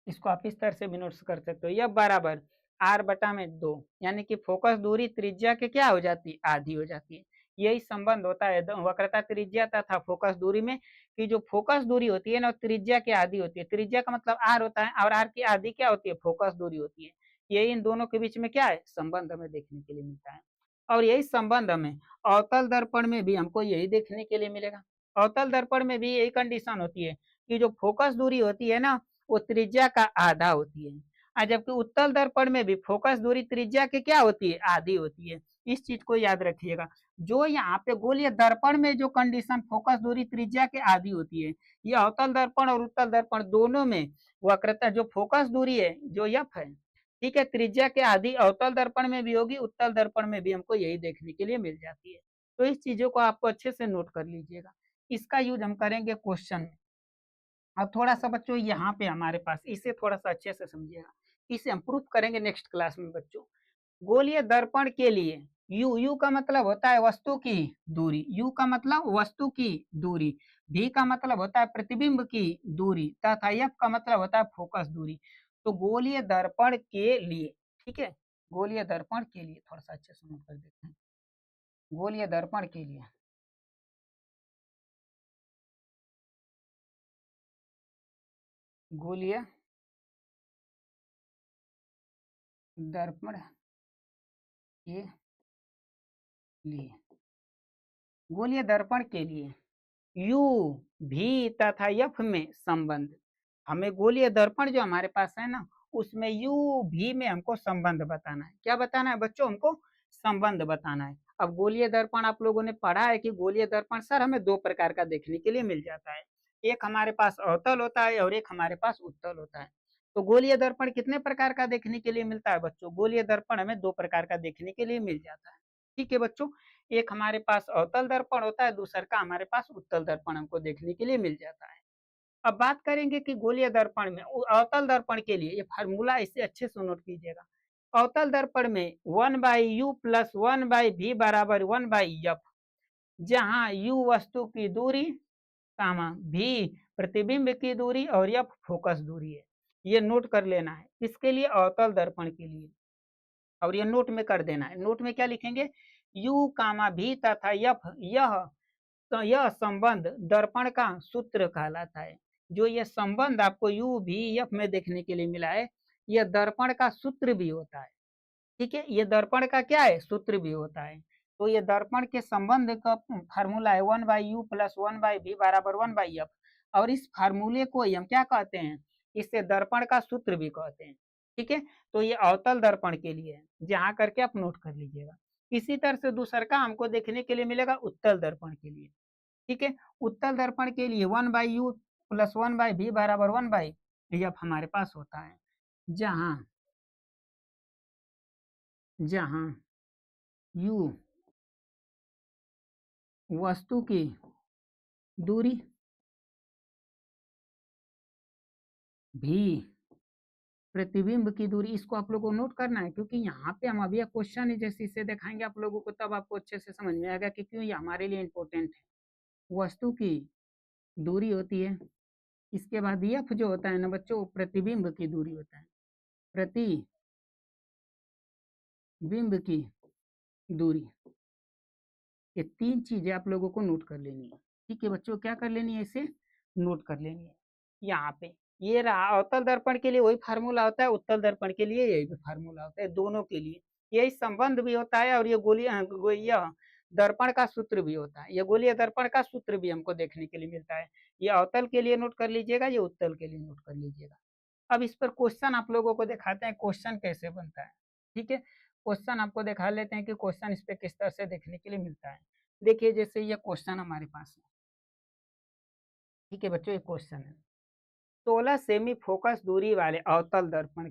इसको आप इस तरह से भी नोट कर सकते हो, यह बराबर आर बटा में दो, यानी कि फोकस दूरी त्रिज्या के क्या हो जाती है, आधी हो जाती है। यही संबंध होता है वक्रता त्रिज्या तथा फोकस दूरी में, कि जो फोकस दूरी होती है ना त्रिज्या के आधी होती है। त्रिज्या का मतलब आर होता है और आर की आधी क्या होती है, फोकस दूरी होती है। यही इन दोनों के बीच में क्या है, संबंध हमें देखने के लिए मिलता है। और यही संबंध हमें अवतल दर्पण में भी हमको यही देखने के लिए मिलेगा। अवतल दर्पण में भी यही कंडीशन होती है कि जो फोकस दूरी होती है ना वो त्रिज्या का आधा होती है, और जबकि उत्तल दर्पण में भी फोकस दूरी त्रिज्या की क्या होती है, आधी होती है। इस चीज को याद रखिएगा। जो यहाँ पे गोलीय दर्पण में जो कंडीशन फोकस दूरी त्रिज्या के आधी होती है, ये अवतल दर्पण और उत्तल दर्पण दोनों में वक्रता जो फोकस दूरी है जो यफ है, ठीक है, त्रिज्या के आधी अवतल दर्पण में भी होगी, उत्तल दर्पण में भी हमको यही देखने के लिए मिल जाती है। तो इस चीजों को आपको अच्छे से नोट कर लीजिएगा। इसका यूज हम करेंगे क्वेश्चन में। अब थोड़ा सा बच्चों यहाँ पे हमारे पास इसे थोड़ा सा अच्छे से समझिएगा, इसे हम प्रूफ करेंगे नेक्स्ट क्लास में बच्चों। गोलीय दर्पण के लिए यू का मतलब होता है वस्तु की दूरी, यू का मतलब वस्तु की दूरी, भी का मतलब होता है प्रतिबिंब की दूरी, तथा एफ का मतलब होता है फोकस दूरी। तो गोलीय दर्पण के लिए, ठीक है, गोलीय दर्पण के लिए थोड़ा सा अच्छे से नोट कर देते हैं। गोलीय दर्पण के लिए गोलीय दर्पण के लिए गोलीय दर्पण के लिए यू भी तथा एफ में संबंध, हमें गोलीय दर्पण जो हमारे पास है ना उसमें यू भी में हमको संबंध बताना है। क्या बताना है बच्चों, हमको संबंध बताना है। अब गोलीय दर्पण आप लोगों ने पढ़ा है कि गोलीय दर्पण सर हमें दो प्रकार का देखने के लिए मिल जाता है, एक हमारे पास अवतल होता है और एक हमारे पास उत्तल होता है। तो गोलीय दर्पण कितने प्रकार का देखने के लिए मिलता है बच्चों, गोलीय दर्पण हमें दो प्रकार का देखने के लिए मिल जाता है। ठीक है बच्चों, एक हमारे पास अवतल दर्पण होता है, दूसरा का हमारे पास उत्तल दर्पण हमको देखने के लिए मिल जाता है। अब बात करेंगे कि गोलीय दर्पण में अवतल दर्पण के लिए ये फार्मूला इसे अच्छे से नोट कीजिएगा। अवतल दर्पण में 1/u प्लस 1/v बराबर 1/f, जहां u वस्तु की दूरी, कामा v प्रतिबिंब की दूरी और f फोकस दूरी है। ये नोट कर लेना है इसके लिए अवतल दर्पण के लिए, और ये नोट में कर देना है। नोट में क्या लिखेंगे, u कामा v तथा f, यह तो यह संबंध दर्पण का सूत्र कहलाता है। जो ये संबंध आपको यू भी एफ में देखने के लिए मिला है, यह दर्पण का सूत्र भी होता है। ठीक है, ये दर्पण का क्या है, सूत्र भी होता है। तो ये दर्पण के संबंध का फार्मूला है 1/u प्लस 1/v बराबर 1/f, और इस फार्मूले को हम क्या कहते हैं, इसे दर्पण का सूत्र भी कहते हैं। ठीक है, तो ये अवतल दर्पण के लिए है, जहां करके आप नोट कर लीजिएगा। इसी तरह से दूसरा का हमको देखने के लिए मिलेगा उत्तल दर्पण के लिए। ठीक है, उत्तल दर्पण के लिए 1/u प्लस 1/v बराबर 1/f हमारे पास होता है, जहां जहां u वस्तु की दूरी, भी प्रतिबिंब की दूरी, इसको आप लोगों को नोट करना है, क्योंकि यहाँ पे हम अभी क्वेश्चन जैसे इसे दिखाएंगे आप लोगों को, तब आपको अच्छे से समझ में आएगा कि क्यों ये हमारे लिए इंपॉर्टेंट है। वस्तु की दूरी होती है, इसके बाद एफ जो होता है ना बच्चों, प्रतिबिंब की दूरी होता है, प्रतिबिंब की दूरी। ये तीन चीजें आप लोगों को नोट कर लेनी है। ठीक है बच्चों, क्या कर लेनी है, इसे नोट कर लेनी है। यहाँ पे ये रहा, अवतल दर्पण के लिए वही फार्मूला होता है, उत्तल दर्पण के लिए यही फार्मूला होता है, दोनों के लिए यही संबंध भी होता है, और ये यह दर्पण का सूत्र भी होता है। ये गोलीय दर्पण का सूत्र भी हमको देखने के लिए मिलता है। ये अवतल के लिए नोट कर लीजिएगा, ये उत्तल के लिए नोट कर लीजिएगा। अब इस पर क्वेश्चन आप लोगों को दिखाते हैं, क्वेश्चन कैसे बनता है। ठीक है, क्वेश्चन आपको दिखा लेते हैं कि क्वेश्चन इस पे किस तरह से देखने के लिए मिलता है। देखिए जैसे ये क्वेश्चन हमारे पास है। ठीक है बच्चों, ये क्वेश्चन है 16 सेमी फोकस दूरी वाले अवतल दर्पण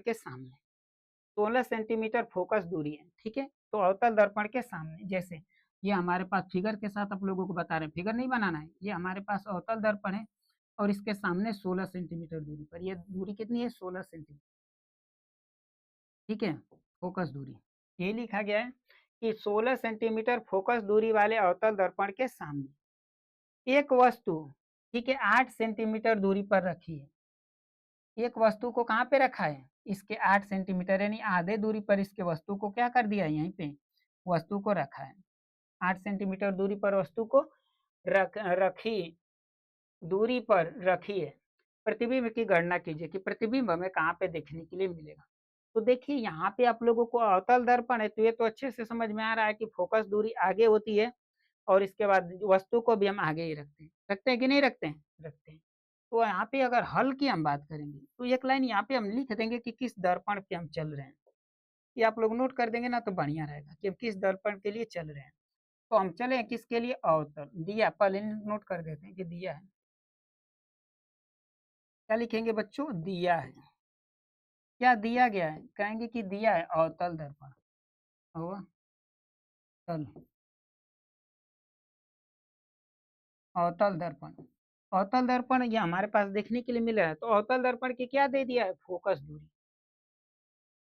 के सामने 16 सेंटीमीटर फोकस दूरी है। ठीक है, तो अवतल दर्पण के सामने, जैसे ये हमारे पास फिगर के साथ आप लोगों को बता रहे हैं, फिगर नहीं बनाना है, ये हमारे पास अवतल दर्पण है और इसके सामने 16 सेंटीमीटर दूरी पर, ये दूरी कितनी है, 16 सेंटीमीटर। ठीक है, फोकस दूरी ये लिखा गया है कि 16 सेंटीमीटर फोकस दूरी वाले अवतल दर्पण के सामने एक वस्तु, ठीक है, 8 सेंटीमीटर दूरी पर रखी है। एक वस्तु को कहाँ पे रखा है, इसके 8 सेंटीमीटर यानी आधे दूरी पर इसके वस्तु को क्या कर दिया है, यहीं पे वस्तु को रखा है। 8 सेंटीमीटर दूरी पर वस्तु को रखी दूरी पर रखिए, प्रतिबिंब की गणना कीजिए कि प्रतिबिंब हमें कहाँ पे देखने के लिए मिलेगा। तो देखिए यहाँ पे आप लोगों को अवतल दर्पण है तो ये तो अच्छे से समझ में आ रहा है कि फोकस दूरी आगे होती है और इसके बाद वस्तु को भी हम आगे ही रखते हैं कि नहीं रखते हैं, रखते हैं। तो यहाँ पे अगर हल की हम बात करेंगे तो एक लाइन यहाँ पे हम लिख देंगे कि किस दर्पण पे हम चल रहे हैं। ये आप लोग नोट कर देंगे ना तो बढ़िया रहेगा कि हम किस दर्पण के लिए चल रहे हैं। तो हम चले किसके लिए, अवतल। दिया पहले नोट कर देते हैं कि दिया है, क्या लिखेंगे बच्चों, दिया है। क्या दिया गया है, कहेंगे कि दिया है अवतल दर्पण, अवतल अवतल दर्पण। अवतल दर्पण ये हमारे पास देखने के लिए मिला है, तो अवतल दर्पण की क्या दे दिया है, फोकस दूरी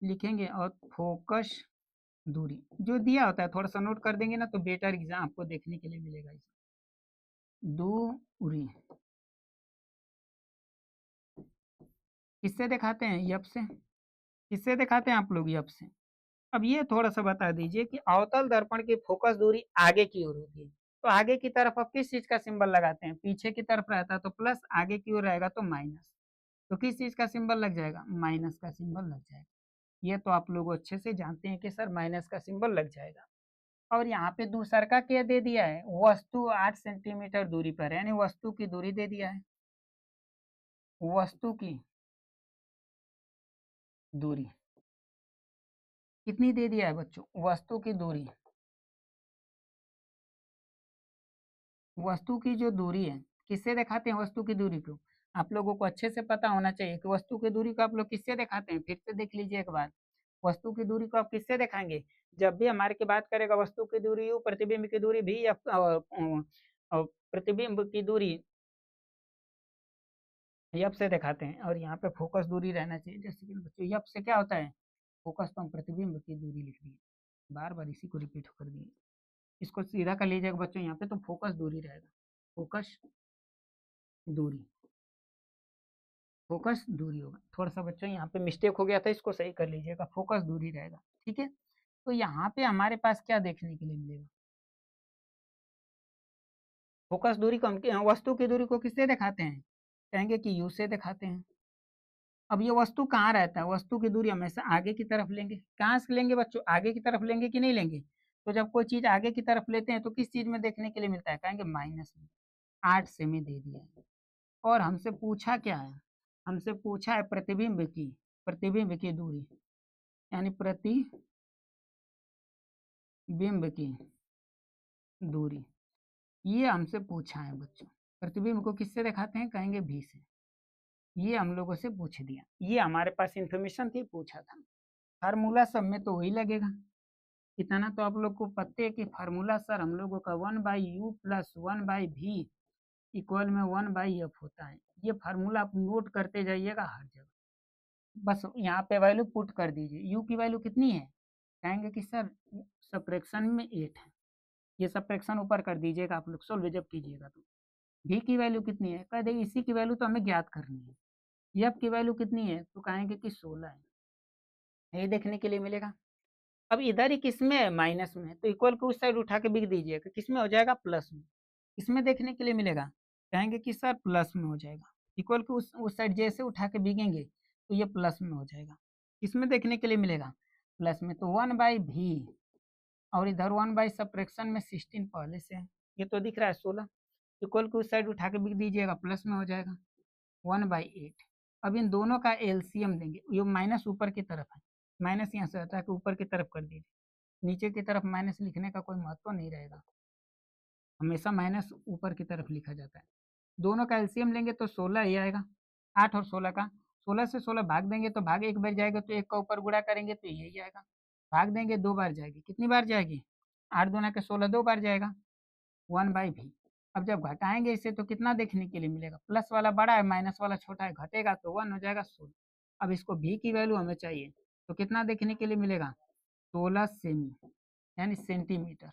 लिखेंगे और फोकस दूरी जो दिया होता है थोड़ा सा नोट कर देंगे ना तो बेटर एग्जाम आपको देखने के लिए मिलेगा। दूरी किससे दिखाते हैं, यप से। किससे दिखाते हैं आप लोग, यप से। अब ये थोड़ा सा बता दीजिए कि अवतल दर्पण की फोकस दूरी आगे की ओर होती है, तो आगे की तरफ आप किस चीज का सिंबल लगाते हैं, पीछे की तरफ रहता है तो प्लस, आगे की ओर रहेगा तो माइनस, तो किस चीज का सिंबल लग जाएगा, माइनस का सिंबल लग जाएगा। ये तो आप लोग अच्छे से जानते हैं कि सर माइनस का सिंबल लग जाएगा। और यहाँ पे दूसर का क्या दे दिया है, वस्तु 8 सेंटीमीटर दूरी पर है, यानी वस्तु की दूरी दे दिया है, वस्तु की दूरी कितनी दे दिया है बच्चों, वस्तु की दूरी, वस्तु की जो दूरी है किससे दिखाते हैं, वस्तु की दूरी को आप लोगों को अच्छे से पता होना चाहिए कि वस्तु की दूरी को आप लोग किससे दिखाते हैं, फिर से देख लीजिए एक बार। वस्तु की दूरी को आप किससे दिखाएंगे, जब भी हमारे की बात करेगा वस्तु की दूरी यू, प्रतिबिंब की दूरी भी, या प्रतिबिंब की दूरी यप से दिखाते हैं। और यहाँ पे फोकस दूरी रहना चाहिए, जैसे कि बच्चों यप से क्या होता है, फोकस, तो हम प्रतिबिंब की दूरी लिख दिए, बार बार इसी को रिपीट कर दिए। इसको सीधा कर लीजिएगा बच्चों, यहाँ पे तो फोकस दूरी रहेगा, फोकस दूरी, फोकस दूरी होगा। थोड़ा सा बच्चों यहाँ पे मिस्टेक हो गया था, इसको सही कर लीजिएगा, फोकस दूरी रहेगा, ठीक है। तो यहाँ पे हमारे पास क्या देखने के लिए मिलेगा, फोकस दूरी को हम वस्तु की दूरी को किससे दिखाते हैं, कहेंगे कि यू से दिखाते हैं। अब ये वस्तु कहाँ रहता है, वस्तु की दूरी हमेशा आगे की तरफ लेंगे, कहाँ से लेंगे बच्चों, आगे की तरफ लेंगे कि नहीं लेंगे। तो जब कोई चीज आगे की तरफ लेते हैं तो किस चीज में देखने के लिए मिलता है, कहेंगे माइनस में, 8 से में दे दिया है। और हमसे पूछा क्या है, हमसे पूछा है प्रतिबिंब की दूरी, यानी प्रतिबिंब की दूरी, ये हमसे पूछा है बच्चों। प्रतिबिंब को किससे दिखाते हैं, कहेंगे भी से। ये हम लोगों से पूछ दिया, ये हमारे पास इंफॉर्मेशन थी, पूछा था। फार्मूला सब में तो वही लगेगा, इतना तो आप लोग को पता है कि फार्मूला सर हम लोगों का 1/u+1/v इक्वल में 1/f होता है। ये फार्मूला आप नोट करते जाइएगा हर जगह, बस यहाँ पे वैल्यू पुट कर दीजिए। यू की वैल्यू कितनी है, कहेंगे कि सर सब्ट्रैक्शन में 8 है, ये सब्ट्रैक्शन ऊपर कर दीजिएगा आप लोग सोल्व जब कीजिएगा तो। भी की वैल्यू कितनी है, कह देंगे इसी की वैल्यू तो हमें ज्ञात करनी है। एफ की वैल्यू कितनी है, तो कहेंगे कि 16 है, ये देखने के लिए मिलेगा। अब इधर ही किसमें है, माइनस में है, तो इक्वल को उस साइड उठा के बिग दीजिएगा, किसमें हो जाएगा, प्लस में। किसमें देखने के लिए मिलेगा, कहेंगे कि सर प्लस में हो जाएगा। इक्वल को उस साइड जैसे उठा के बिगेंगे तो ये प्लस में हो जाएगा। किसमें देखने के लिए मिलेगा, प्लस में। तो 1/v, और इधर 1/सब्ट्रैक्शन में 16 पहले से है, ये तो दिख रहा है 16। इक्वल को उस साइड उठा के बिग दीजिएगा, प्लस में हो जाएगा 1/8। अब इन दोनों का एलसीएम देंगे, ये माइनस ऊपर की तरफ है, माइनस यहाँ से हटा के ऊपर की तरफ कर दीजिए, नीचे की तरफ माइनस लिखने का कोई महत्व नहीं रहेगा, हमेशा माइनस ऊपर की तरफ लिखा जाता है। दोनों का एलसीएम लेंगे तो 16 ही आएगा, 8 और 16 का। 16 से 16 भाग देंगे तो भाग एक बार जाएगा, तो एक का ऊपर गुणा करेंगे तो यही आएगा। भाग देंगे 2 बार जाएगी, कितनी बार जाएगी, 8 दूना के 16, 2 बार जाएगा, 1/v। अब जब घटाएंगे इसे तो कितना देखने के लिए मिलेगा, प्लस वाला बड़ा है माइनस वाला छोटा है, घटेगा तो 1 हो जाएगा 16। अब इसको भी की वैल्यू हमें चाहिए, तो कितना देखने के लिए मिलेगा, 16 सेमी, यानी सेंटीमीटर।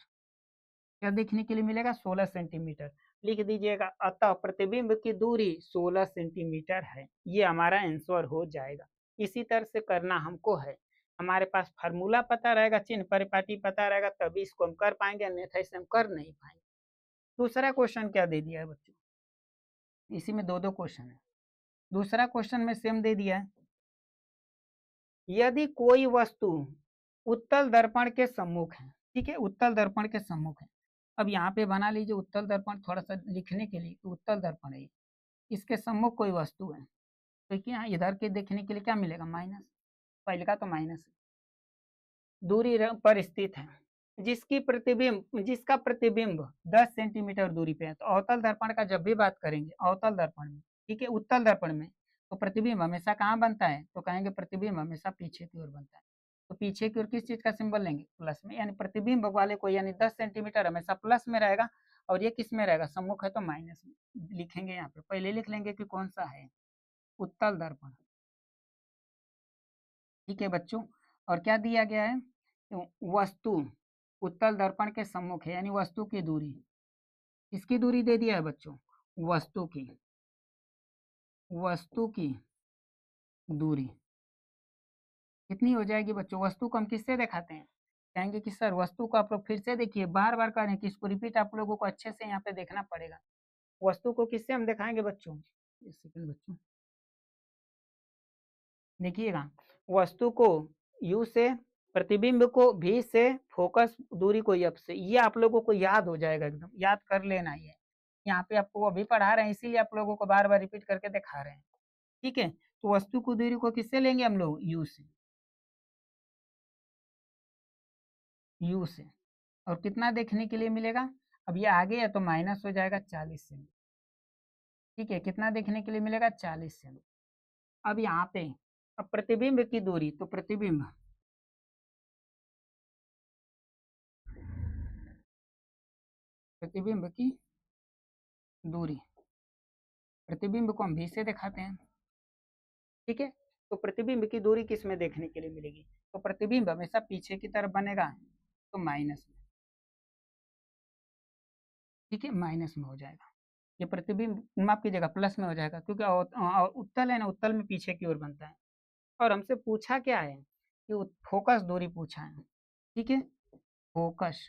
क्या देखने के लिए मिलेगा, 16 सेंटीमीटर। लिख दीजिएगा, अतः प्रतिबिंब की दूरी 16 सेंटीमीटर है, ये हमारा आंसर हो जाएगा। इसी तरह से करना हमको है। हमारे पास फार्मूला पता रहेगा, चिन्ह परिपाटी पता रहेगा, तभी इसको हम कर पाएंगे, अन्यथा इसे हम कर नहीं पाएंगे। दूसरा क्वेश्चन क्या दे दिया है बच्चों, इसी में दो दो क्वेश्चन है। दूसरा क्वेश्चन में सेम दे दिया है, यदि कोई वस्तु उत्तल दर्पण के सम्मुख है, ठीक है, उत्तल दर्पण के सम्मुख है। अब यहाँ पे बना लीजिए उत्तल दर्पण, थोड़ा सा लिखने के लिए, तो उत्तल दर्पण है, इसके सम्मुख कोई वस्तु है, तो क्या इधर के देखने के लिए क्या मिलेगा, माइनस, पहले का तो माइनस है। दूरी पर स्थित है, जिसका प्रतिबिंब 10 सेंटीमीटर दूरी पे है। तो अवतल दर्पण का जब भी बात करेंगे, अवतल दर्पण में, ठीक है, उत्तल दर्पण में, तो प्रतिबिंब हमेशा कहाँ बनता है, तो कहेंगे प्रतिबिंब हमेशा पीछे की ओर बनता है। तो पीछे की ओर किस चीज का सिंबल लेंगे, प्लस में, यानी प्रतिबिंब वाले को, यानी 10 सेंटीमीटर हमेशा प्लस में रहेगा, और ये किस में रहेगा, सम्मुख है तो माइनस में लिखेंगे। यहाँ पे पहले लिख लेंगे कि कौन सा है, उत्तल दर्पण, ठीक है बच्चों। और क्या दिया गया है, तो वस्तु उत्तल दर्पण के सम्मुख है, यानी वस्तु की दूरी, किसकी दूरी दे दिया है बच्चों, वस्तु की दूरी कितनी हो जाएगी बच्चों, वस्तु को हम किससे दिखाते हैं, कहेंगे कि सर वस्तु को आप लोग फिर से देखिए, बार बार करें कि इसको रिपीट आप लोगों को अच्छे से यहाँ पे देखना पड़ेगा। वस्तु को किससे हम दिखाएंगे बच्चों, एक सेकंड बच्चों, देखिएगा, वस्तु को यू से, प्रतिबिंब को भी से, फोकस दूरी को एफ से, ये आप लोगों को याद हो जाएगा, एकदम याद कर लेना ही है। यहाँ पे आपको अभी पढ़ा रहे हैं, इसीलिए आप लोगों को बार बार रिपीट करके दिखा रहे हैं, ठीक है। तो वस्तु की दूरी को किससे लेंगे हम लोग, यू से, यू से। और कितना देखने के लिए मिलेगा, अब ये आगे है तो माइनस हो जाएगा 40 से, ठीक है, कितना देखने के लिए मिलेगा, 40 से। अब यहाँ पे अब प्रतिबिंब की दूरी, तो प्रतिबिंब की दूरी, प्रतिबिंब को हम भी से दिखाते हैं, ठीक है। तो प्रतिबिंब की दूरी किस में देखने के लिए मिलेगी, तो प्रतिबिंब हमेशा पीछे की तरफ बनेगा, तो माइनस में, ठीक है, माइनस में हो जाएगा। ये प्रतिबिंब माफ कीजिएगा प्लस में हो जाएगा, क्योंकि उत्तल है ना, उत्तल में पीछे की ओर बनता है। और हमसे पूछा क्या है, कि फोकस दूरी पूछा है, ठीक है, फोकस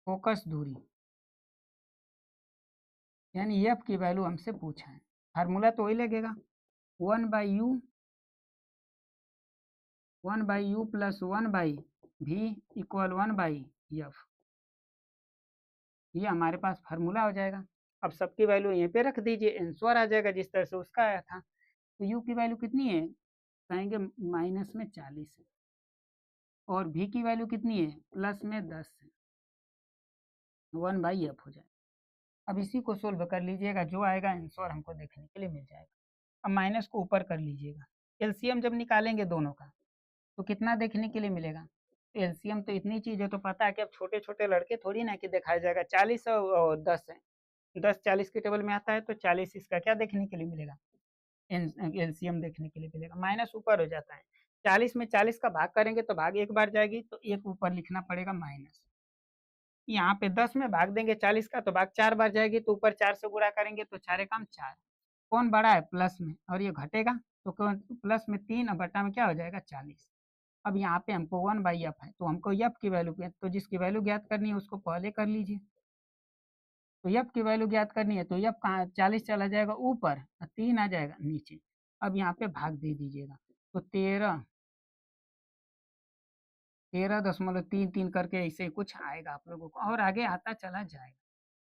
फोकस दूरी, यानी एफ की वैल्यू हमसे पूछा है। फार्मूला तो वही लगेगा, 1/u plus 1/v equal 1/f, ये हमारे पास फार्मूला हो जाएगा। अब सबकी वैल्यू यहीं पे रख दीजिए, आंसर आ जाएगा जिस तरह से उसका आया था। तो u की वैल्यू कितनी है, कहेंगे माइनस में 40 है, और v की वैल्यू कितनी है, प्लस में 10 है, 1/f हो जाएगा। अब इसी को सोल्व कर लीजिएगा, जो आएगा आंसर हमको देखने के लिए मिल जाएगा। अब माइनस को ऊपर कर लीजिएगा, एलसीएम जब निकालेंगे दोनों का, तो कितना देखने के लिए मिलेगा, एलसीएम तो इतनी चीज है, तो पता है कि अब छोटे छोटे लड़के थोड़ी ना कि दिखाया जाएगा, 40 और 10 है, 10 40 के टेबल में आता है, तो 40 इसका क्या देखने के लिए मिलेगा, एलसीएम देखने के लिए मिलेगा। माइनस ऊपर हो जाता है, 40 में 40 का भाग करेंगे तो भाग एक बार जाएगी, तो एक ऊपर लिखना पड़ेगा माइनस। यहाँ पे 10 में भाग देंगे 40 का, तो भाग 4 बार जाएगी, तो ऊपर 4 से गुणा करेंगे तो 4 एकम 4, कौन बड़ा है, प्लस में, और ये घटेगा, तो प्लस में 3 और बटा में क्या हो जाएगा, 40। अब यहाँ पे हमको 1/f है, तो हमको f की वैल्यू, तो जिसकी वैल्यू ज्ञात करनी है उसको पहले कर लीजिए। तो f की वैल्यू ज्ञात करनी है, तो f कहाँ, 40 चला जाएगा ऊपर और 3 आ जाएगा नीचे। अब यहाँ पे भाग दे दीजिएगा, तो 13.33 करके ऐसे कुछ आएगा आप लोगों को, और आगे आता चला जाएगा।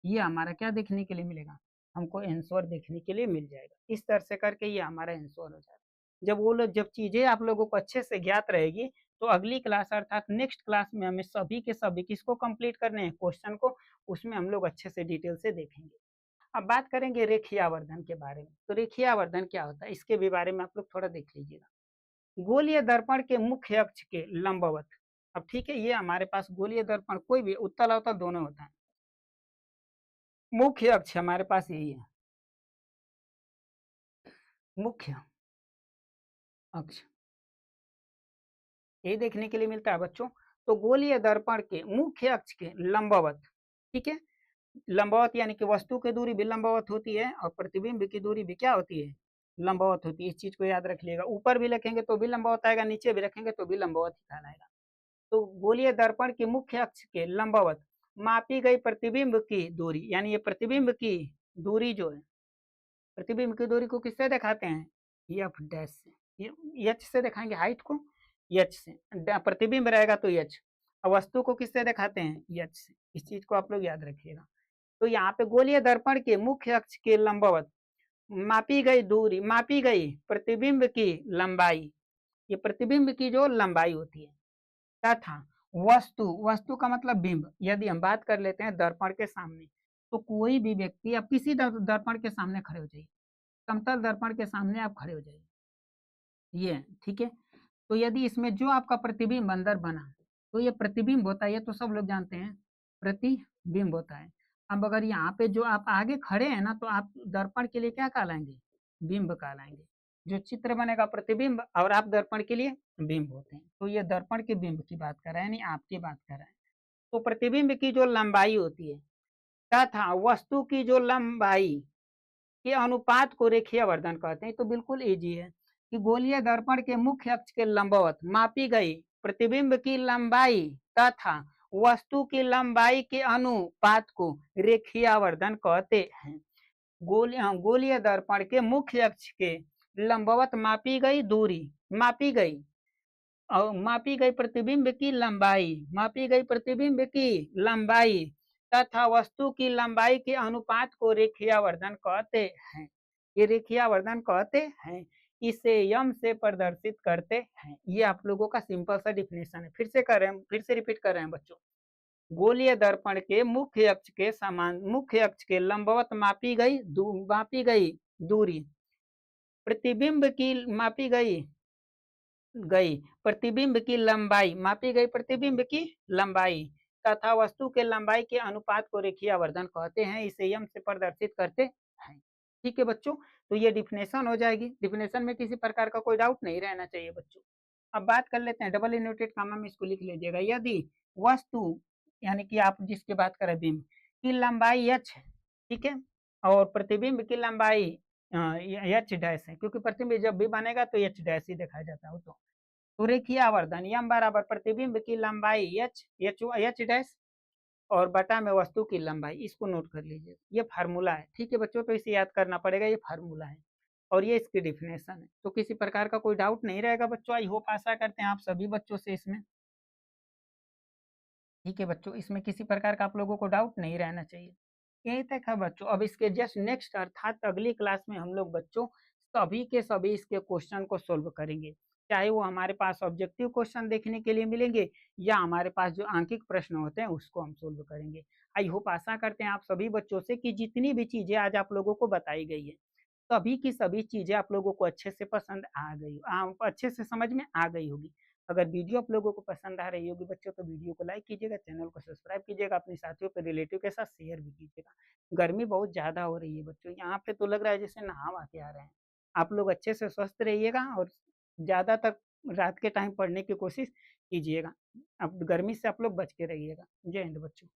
ये हमारा क्या देखने के लिए मिलेगा, हमको आंसर देखने के लिए मिल जाएगा। इस तरह से करके ये हमारा आंसर हो जाएगा। जब चीजें आप लोगों को अच्छे से ज्ञात रहेगी, तो अगली क्लास अर्थात नेक्स्ट क्लास में हमें सभी के सभी किसको कंप्लीट करने हैं, क्वेश्चन को, उसमें हम लोग अच्छे से डिटेल से देखेंगे। अब बात करेंगे रेखीय आवर्धन के बारे में। तो रेखीय आवर्धन क्या होता है, इसके भी बारे में आप लोग थोड़ा देख लीजिएगा। गोलीय दर्पण के मुख्य अक्ष के लंबवत, अब ठीक है, ये हमारे पास गोलीय दर्पण कोई भी उत्तल अवतल दोनों होता है, मुख्य अक्ष हमारे पास यही है, मुख्य अक्ष, ये देखने के लिए मिलता है बच्चों। तो गोलीय दर्पण के मुख्य अक्ष के लंबवत, ठीक है, लंबवत यानी कि वस्तु की दूरी भी लंबवत होती है, और प्रतिबिंब की दूरी भी क्या होती है, लंबवत होती है, इस चीज को याद रख लिएगा। ऊपर भी लिखेंगे तो भी लंबवत आएगा, नीचे भी रखेंगे तो भी लंबवत ही कहलाएगा। तो गोलीय दर्पण के मुख्य अक्ष के लंबवत मापी गई प्रतिबिंब की दूरी, यानी ये प्रतिबिंब की दूरी जो है, प्रतिबिंब की दूरी को किससे दिखाते हैं, एफ डैश से, एच से दिखाएंगे हाइट को, एच से, प्रतिबिंब रहेगा तो एच, और वस्तु को किससे दिखाते हैं, एच से। इस चीज को आप लोग याद रखिएगा। तो यहाँ पे गोलीय दर्पण के मुख्य अक्ष के लंबवत मापी गई दूरी, मापी गई प्रतिबिंब की लंबाई, ये प्रतिबिंब की जो लंबाई होती है, तथा वस्तु, वस्तु का मतलब बिंब, यदि हम बात कर लेते हैं दर्पण के सामने, तो कोई भी व्यक्ति, आप किसी दर्पण के सामने खड़े हो जाइए, समतल दर्पण के सामने आप खड़े हो जाइए, ये ठीक है। तो यदि इसमें जो आपका प्रतिबिंब अंदर बना, तो ये प्रतिबिंब होता है, ये तो सब लोग जानते हैं, प्रतिबिंब होता है। अब अगर यहाँ पे जो आप आगे खड़े हैं ना, तो आप दर्पण के लिए क्या कहलाएंगे, बिंब कहलाएंगे। जो चित्र बनेगा प्रतिबिंब, और आप दर्पण के लिए बिंब होते हैं। तो ये दर्पण के बिंब की बात कर रहे हैं, यानी आपकी बात कर रहे हैं। तो प्रतिबिंब की जो लंबाई होती है तथा वस्तु की जो लंबाई के अनुपात को रेखीय आवर्धन कहते हैं। तो बिल्कुल इजी है कि गोलीय दर्पण के मुख्य अक्ष के लंबवत मापी गई प्रतिबिंब की लंबाई तथा वस्तु की लंबाई के अनुपात को रेखीय आवर्धन कहते हैं। गोलीय दर्पण के मुख्य अक्ष के लंबवत मापी गई दूरी, मापी गई, और मापी गई प्रतिबिंब की लंबाई, मापी गई प्रतिबिंब की लंबाई तथा वस्तु की लंबाई के अनुपात को रेखीयावर्धन कहते हैं। ये रेखीयावर्धन कहते हैं, इसे यम से प्रदर्शित करते हैं। ये आप लोगों का सिंपल सा डिफिनेशन है। फिर से कर रहे हैं, फिर से रिपीट कर रहे हैं बच्चों। गोलीय दर्पण के मुख्य अक्ष के समान, मुख्य अक्ष के लंबवत मापी गई दूरी, प्रतिबिंब की मापी गई प्रतिबिंब की लंबाई, मापी गई प्रतिबिंब की लंबाई तथा वस्तु के लंबाई के अनुपात को रेखीय आवर्धन कहते हैं। इसे यम से प्रदर्शित करते हैं। ठीक है बच्चों, तो ये डिफिनेशन हो जाएगी। डिफिनेशन में किसी प्रकार का कोई डाउट नहीं रहना चाहिए बच्चों। अब बात कर लेते हैं डबल इन्वर्टेड कॉमा में, इसको लिख लीजिएगा। यदि वस्तु, यानी कि आप जिसकी बात करें बिंब की लंबाई एच है, ठीक है, और प्रतिबिंब की लंबाई एच डैश है, क्योंकि प्रतिबिंब जब भी बनेगा तो एच डैश ही दिखाया जाता है। तो रेखीय आवर्धन यम बराबर प्रतिबिंब की लंबाई एच डैश और बटा में वस्तु की लंबाई, इसको नोट कर लीजिए। ये फार्मूला है, ठीक है बच्चों, तो इसे याद करना पड़ेगा, ये फार्मूला है और ये इसकी डिफिनेशन है। तो किसी प्रकार का कोई डाउट नहीं रहेगा बच्चों। आई होप, आशा करते हैं आप सभी बच्चों से इसमें, ठीक है बच्चों, इसमें किसी प्रकार का आप लोगों को डाउट नहीं रहना चाहिए। यही तक है बच्चों। अब इसके जस्ट नेक्स्ट अर्थात अगली क्लास में हम लोग बच्चों सभी के सभी इसके क्वेश्चन को सोल्व करेंगे, चाहे वो हमारे पास ऑब्जेक्टिव क्वेश्चन देखने के लिए मिलेंगे या हमारे पास जो आंकिक प्रश्न होते हैं उसको हम सोल्व करेंगे। आई होप, आशा करते हैं आप सभी बच्चों से कि जितनी भी चीजें आज आप लोगों को बताई गई है, सभी की सभी चीजें आप लोगों को अच्छे से पसंद आ गई, अच्छे से समझ में आ गई होगी। अगर वीडियो आप लोगों को पसंद आ रही होगी बच्चों, तो वीडियो को लाइक कीजिएगा, चैनल को सब्सक्राइब कीजिएगा, अपने साथियों के रिलेटिव के साथ शेयर भी कीजिएगा। गर्मी बहुत ज़्यादा हो रही है बच्चों, यहाँ पे तो लग रहा है जैसे नहा के आ रहे हैं। आप लोग अच्छे से स्वस्थ रहिएगा और ज़्यादातर रात के टाइम पढ़ने की कोशिश कीजिएगा। अब गर्मी से आप लोग बच के रहिएगा। जय हिंद बच्चों।